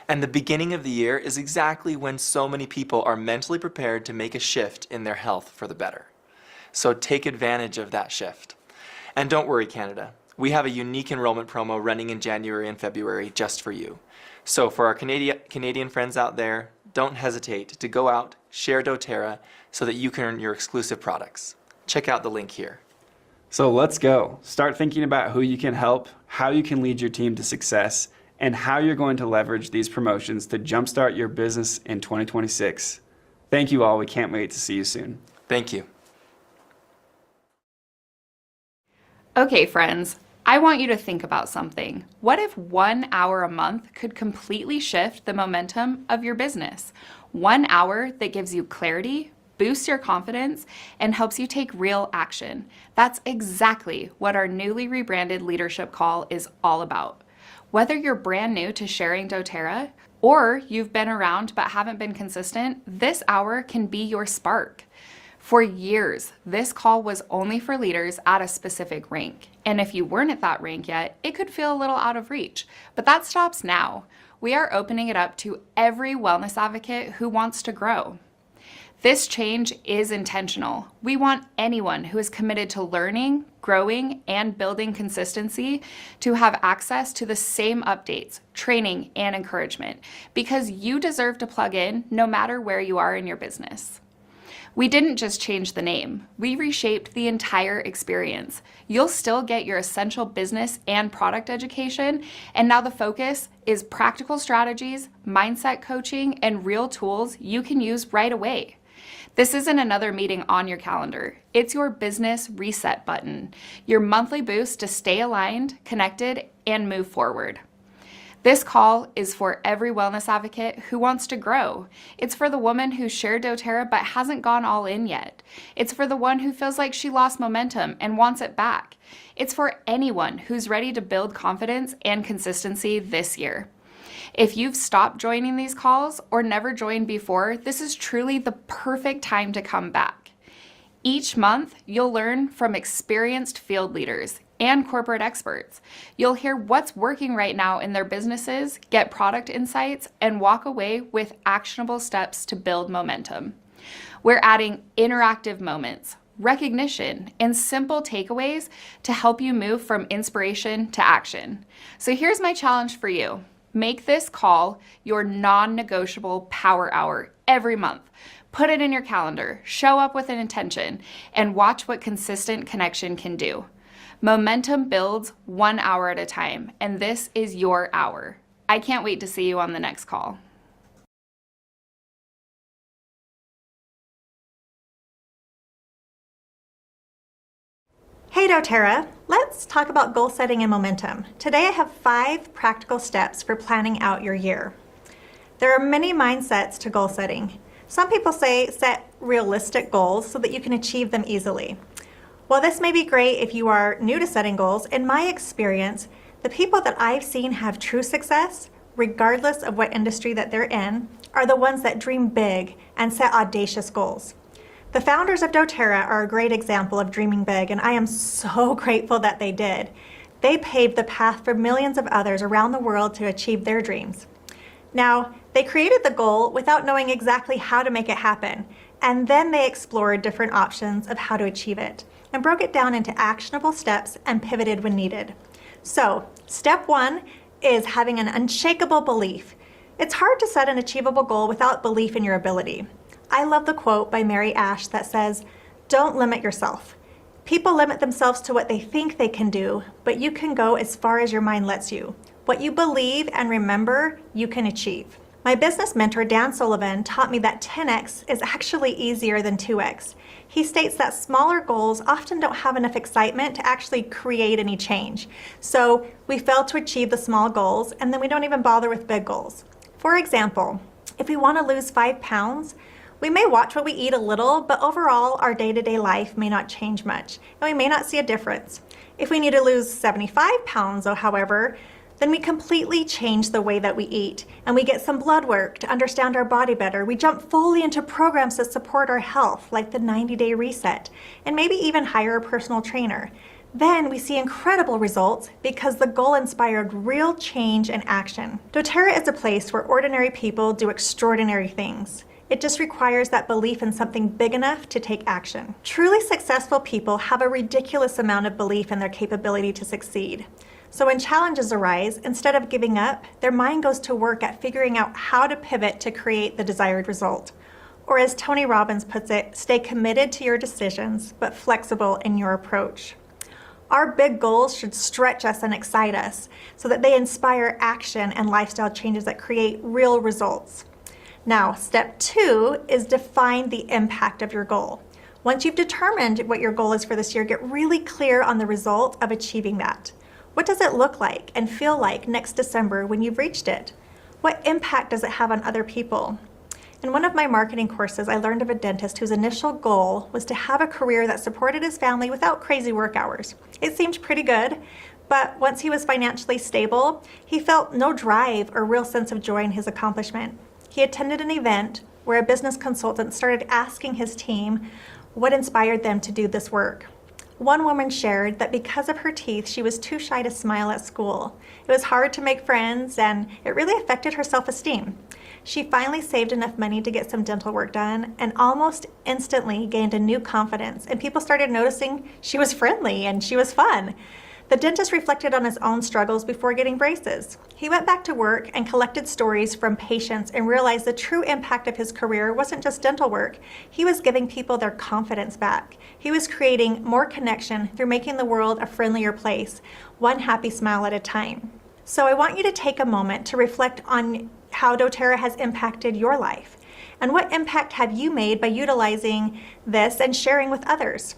And the beginning of the year is exactly when so many people are mentally prepared to make a shift in their health for the better. So take advantage of that shift. And don't worry, Canada. We have a unique enrollment promo running in January and February just for you. So for our Canadian friends out there, don't hesitate to go out, share doTERRA so that you can earn your exclusive products. Check out the link here. So let's go. Start thinking about who you can help, how you can lead your team to success, and how you're going to leverage these promotions to jumpstart your business in 2026. Thank you all. We can't wait to see you soon. Thank you. Okay, friends, I want you to think about something. What if 1 hour a month could completely shift the momentum of your business? 1 hour that gives you clarity, boosts your confidence, and helps you take real action. That's exactly what our newly rebranded leadership call is all about. Whether you're brand new to sharing doTERRA or you've been around but haven't been consistent, this hour can be your spark. For years, this call was only for leaders at a specific rank. And if you weren't at that rank yet, it could feel a little out of reach. But that stops now. We are opening it up to every wellness advocate who wants to grow. This change is intentional. We want anyone who is committed to learning, growing, and building consistency to have access to the same updates, training, and encouragement, because you deserve to plug in no matter where you are in your business. We didn't just change the name, we reshaped the entire experience. You'll still get your essential business and product education, and now the focus is practical strategies, mindset coaching, and real tools you can use right away. This isn't another meeting on your calendar. It's your business reset button, your monthly boost to stay aligned, connected, and move forward. This call is for every wellness advocate who wants to grow. It's for the woman who shared doTERRA but hasn't gone all in yet. It's for the one who feels like she lost momentum and wants it back. It's for anyone who's ready to build confidence and consistency this year. If you've stopped joining these calls or never joined before, this is truly the perfect time to come back. Each month, you'll learn from experienced field leaders and corporate experts. You'll hear what's working right now in their businesses, get product insights, and walk away with actionable steps to build momentum. We're adding interactive moments, recognition, and simple takeaways to help you move from inspiration to action. So here's my challenge for you. Make this call your non-negotiable power hour every month. Put it in your calendar, show up with an intention, and watch what consistent connection can do. Momentum builds 1 hour at a time, and this is your hour. I can't wait to see you on the next call. Hey doTERRA, let's talk about goal setting and momentum. Today I have 5 practical steps for planning out your year. There are many mindsets to goal setting. Some people say set realistic goals so that you can achieve them easily. While this may be great if you are new to setting goals, in my experience, the people that I've seen have true success, regardless of what industry that they're in, are the ones that dream big and set audacious goals. The founders of doTERRA are a great example of dreaming big, and I am so grateful that they did. They paved the path for millions of others around the world to achieve their dreams. Now, they created the goal without knowing exactly how to make it happen, and then they explored different options of how to achieve it, and broke it down into actionable steps and pivoted when needed. So, step 1 is having an unshakable belief. It's hard to set an achievable goal without belief in your ability. I love the quote by Mary Ash that says, "Don't limit yourself. People limit themselves to what they think they can do, but you can go as far as your mind lets you. What you believe and remember, you can achieve." My business mentor, Dan Sullivan, taught me that 10x is actually easier than 2x. He states that smaller goals often don't have enough excitement to actually create any change. So we fail to achieve the small goals, and then we don't even bother with big goals. For example, if we want to lose 5 pounds, we may watch what we eat a little, but overall our day-to-day life may not change much, and we may not see a difference. If we need to lose 75 pounds, however, then we completely change the way that we eat, and we get some blood work to understand our body better. We jump fully into programs that support our health, like the 90-day reset, and maybe even hire a personal trainer. Then we see incredible results because the goal inspired real change and action. doTERRA is a place where ordinary people do extraordinary things. It just requires that belief in something big enough to take action. Truly successful people have a ridiculous amount of belief in their capability to succeed. So when challenges arise, instead of giving up, their mind goes to work at figuring out how to pivot to create the desired result. Or as Tony Robbins puts it, stay committed to your decisions, but flexible in your approach. Our big goals should stretch us and excite us so that they inspire action and lifestyle changes that create real results. Now, step 2 is define the impact of your goal. Once you've determined what your goal is for this year, get really clear on the result of achieving that. What does it look like and feel like next December when you've reached it? What impact does it have on other people? In one of my marketing courses, I learned of a dentist whose initial goal was to have a career that supported his family without crazy work hours. It seemed pretty good, but once he was financially stable, he felt no drive or real sense of joy in his accomplishment. He attended an event where a business consultant started asking his team what inspired them to do this work. One woman shared that because of her teeth, she was too shy to smile at school. It was hard to make friends, and it really affected her self-esteem. She finally saved enough money to get some dental work done and almost instantly gained a new confidence, and people started noticing she was friendly and she was fun. The dentist reflected on his own struggles before getting braces. He went back to work and collected stories from patients and realized the true impact of his career wasn't just dental work. He was giving people their confidence back. He was creating more connection through making the world a friendlier place, one happy smile at a time. So I want you to take a moment to reflect on how doTERRA has impacted your life. And what impact have you made by utilizing this and sharing with others?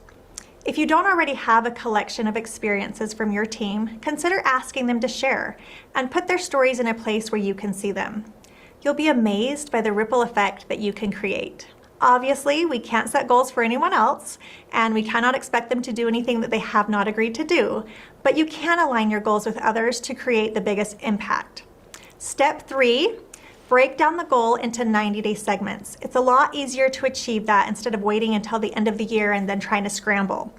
If you don't already have a collection of experiences from your team, consider asking them to share and put their stories in a place where you can see them. You'll be amazed by the ripple effect that you can create. Obviously, we can't set goals for anyone else, and we cannot expect them to do anything that they have not agreed to do, but you can align your goals with others to create the biggest impact. Step 3, break down the goal into 90-day segments. It's a lot easier to achieve that instead of waiting until the end of the year and then trying to scramble.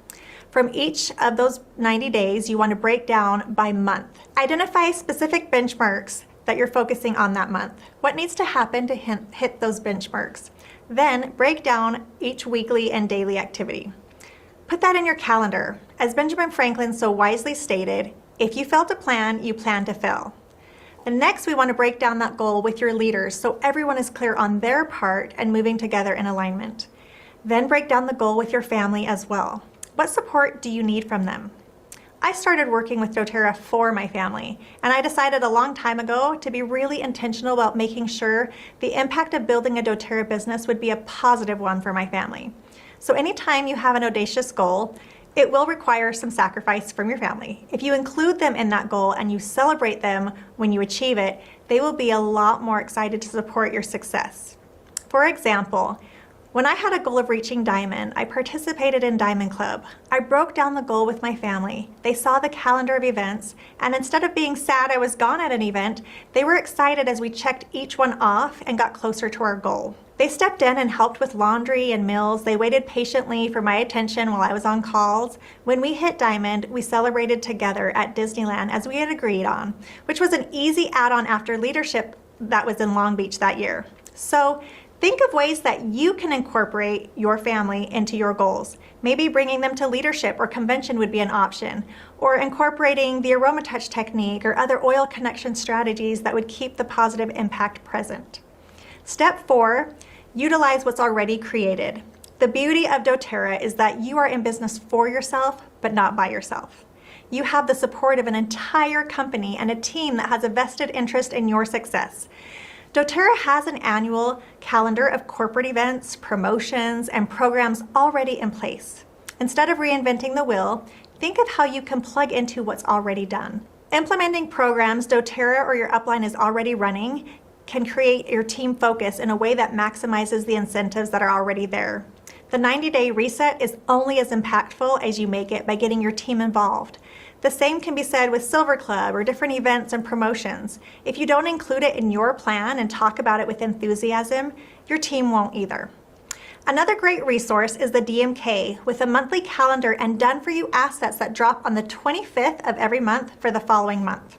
From each of those 90 days, you want to break down by month. Identify specific benchmarks that you're focusing on that month. What needs to happen to hit those benchmarks? Then break down each weekly and daily activity. Put that in your calendar. As Benjamin Franklin so wisely stated, if you fail to plan, you plan to fail. And next, we want to break down that goal with your leaders so everyone is clear on their part and moving together in alignment. Then break down the goal with your family as well. What support do you need from them? I started working with doTERRA for my family, and I decided a long time ago to be really intentional about making sure the impact of building a doTERRA business would be a positive one for my family. So anytime you have an audacious goal, it will require some sacrifice from your family. If you include them in that goal and you celebrate them when you achieve it, they will be a lot more excited to support your success. For example, when I had a goal of reaching Diamond, I participated in Diamond Club. I broke down the goal with my family. They saw the calendar of events, and instead of being sad I was gone at an event, they were excited as we checked each one off and got closer to our goal. They stepped in and helped with laundry and meals. They waited patiently for my attention while I was on calls. When we hit Diamond, we celebrated together at Disneyland as we had agreed on, which was an easy add-on after leadership that was in Long Beach that year. So think of ways that you can incorporate your family into your goals. Maybe bringing them to leadership or convention would be an option, or incorporating the aroma touch technique or other oil connection strategies that would keep the positive impact present. Step 4, utilize what's already created. The beauty of doTERRA is that you are in business for yourself, but not by yourself. You have the support of an entire company and a team that has a vested interest in your success. doTERRA has an annual calendar of corporate events, promotions, and programs already in place. Instead of reinventing the wheel, think of how you can plug into what's already done. Implementing programs doTERRA or your upline is already running can create your team focus in a way that maximizes the incentives that are already there. The 90-day reset is only as impactful as you make it by getting your team involved. The same can be said with Silver Club or different events and promotions. If you don't include it in your plan and talk about it with enthusiasm, your team won't either. Another great resource is the DMK with a monthly calendar and done-for-you assets that drop on the 25th of every month for the following month.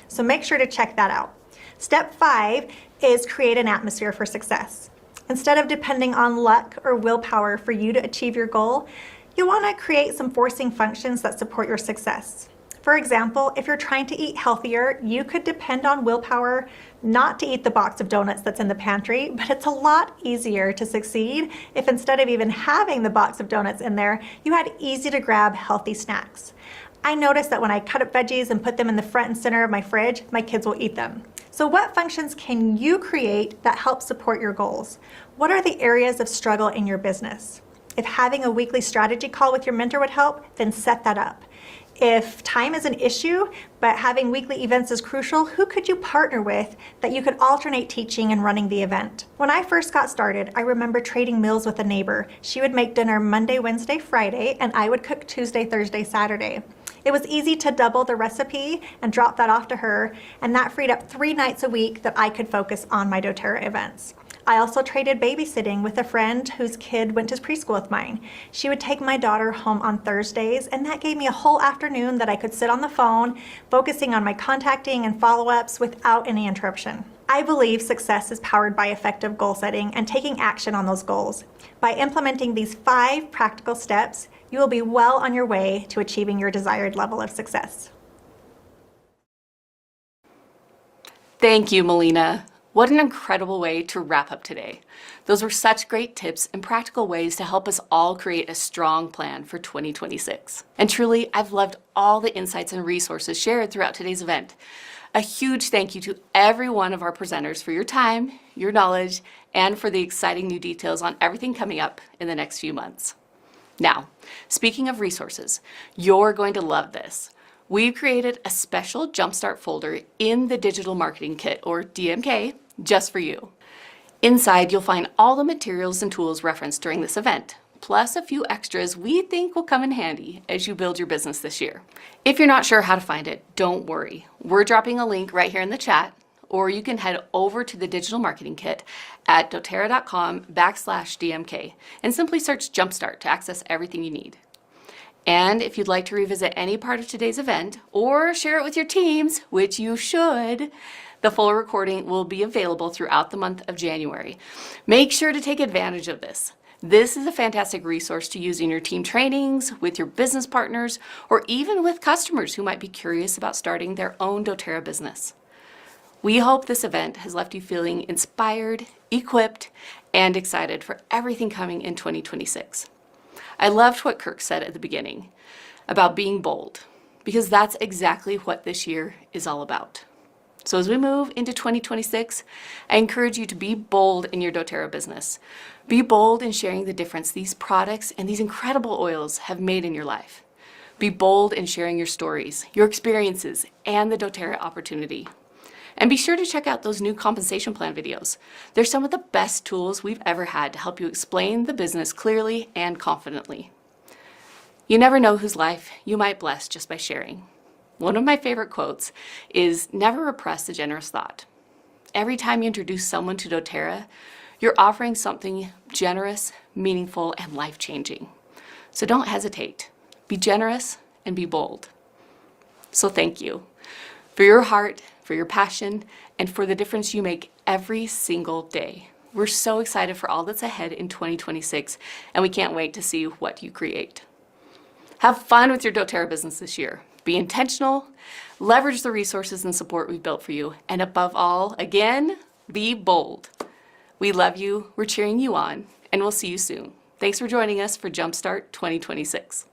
So make sure to check that out. Step 5 is create an atmosphere for success. Instead of depending on luck or willpower for you to achieve your goal, you'll want to create some forcing functions that support your success. For example, if you're trying to eat healthier, you could depend on willpower not to eat the box of donuts that's in the pantry, but it's a lot easier to succeed if instead of even having the box of donuts in there, you had easy to grab healthy snacks. I noticed that when I cut up veggies and put them in the front and center of my fridge, my kids will eat them. So what functions can you create that help support your goals? What are the areas of struggle in your business? If having a weekly strategy call with your mentor would help, then set that up. If time is an issue, but having weekly events is crucial, who could you partner with that you could alternate teaching and running the event? When I first got started, I remember trading meals with a neighbor. She would make dinner Monday, Wednesday, Friday, and I would cook Tuesday, Thursday, Saturday. It was easy to double the recipe and drop that off to her, and that freed up 3 nights a week that I could focus on my doTERRA events. I also traded babysitting with a friend whose kid went to preschool with mine. She would take my daughter home on Thursdays, and that gave me a whole afternoon that I could sit on the phone, focusing on my contacting and follow-ups without any interruption. I believe success is powered by effective goal setting and taking action on those goals. By implementing these 5 practical steps, you will be well on your way to achieving your desired level of success. Thank you, Melina. What an incredible way to wrap up today. Those were such great tips and practical ways to help us all create a strong plan for 2026. And truly, I've loved all the insights and resources shared throughout today's event. A huge thank you to every one of our presenters for your time, your knowledge, and for the exciting new details on everything coming up in the next few months. Now, speaking of resources, you're going to love this. We've created a special Jumpstart folder in the Digital Marketing Kit, or DMK, just for you. Inside, you'll find all the materials and tools referenced during this event, plus a few extras we think will come in handy as you build your business this year. If you're not sure how to find it, don't worry. We're dropping a link right here in the chat, or you can head over to the Digital Marketing Kit at doterra.com/DMK and simply search Jumpstart to access everything you need. And if you'd like to revisit any part of today's event or share it with your teams, which you should, the full recording will be available throughout the month of January. Make sure to take advantage of this. This is a fantastic resource to use in your team trainings, with your business partners, or even with customers who might be curious about starting their own doTERRA business. We hope this event has left you feeling inspired, equipped, and excited for everything coming in 2026. I loved what Kirk said at the beginning about being bold, because that's exactly what this year is all about. So as we move into 2026, I encourage you to be bold in your doTERRA business. Be bold in sharing the difference these products and these incredible oils have made in your life. Be bold in sharing your stories, your experiences, and the doTERRA opportunity. And be sure to check out those new compensation plan videos. They're some of the best tools we've ever had to help you explain the business clearly and confidently. You never know whose life you might bless just by sharing. One of my favorite quotes is, "Never repress a generous thought." Every time you introduce someone to doTERRA, you're offering something generous, meaningful, and life-changing. So don't hesitate. Be generous and be bold. So thank you for your heart, for your passion, and for the difference you make every single day. We're so excited for all that's ahead in 2026, and we can't wait to see what you create. Have fun with your doTERRA business this year. Be intentional, leverage the resources and support we've built for you, and above all, again, be bold. We love you, we're cheering you on, and we'll see you soon. Thanks for joining us for Jumpstart 2026.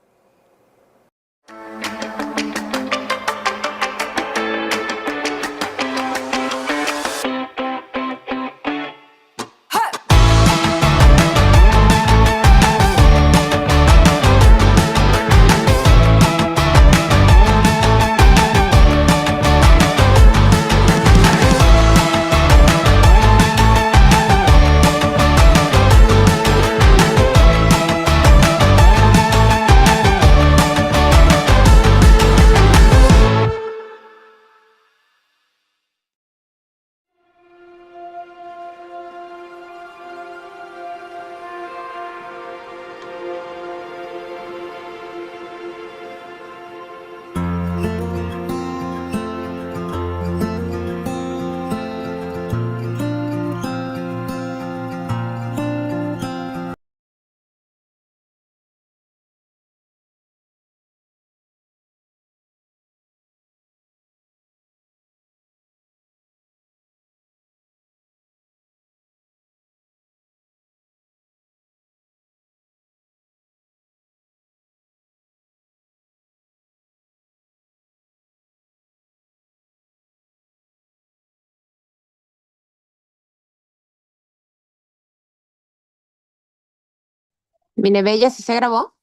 Mine Bella, ¿sí se grabó?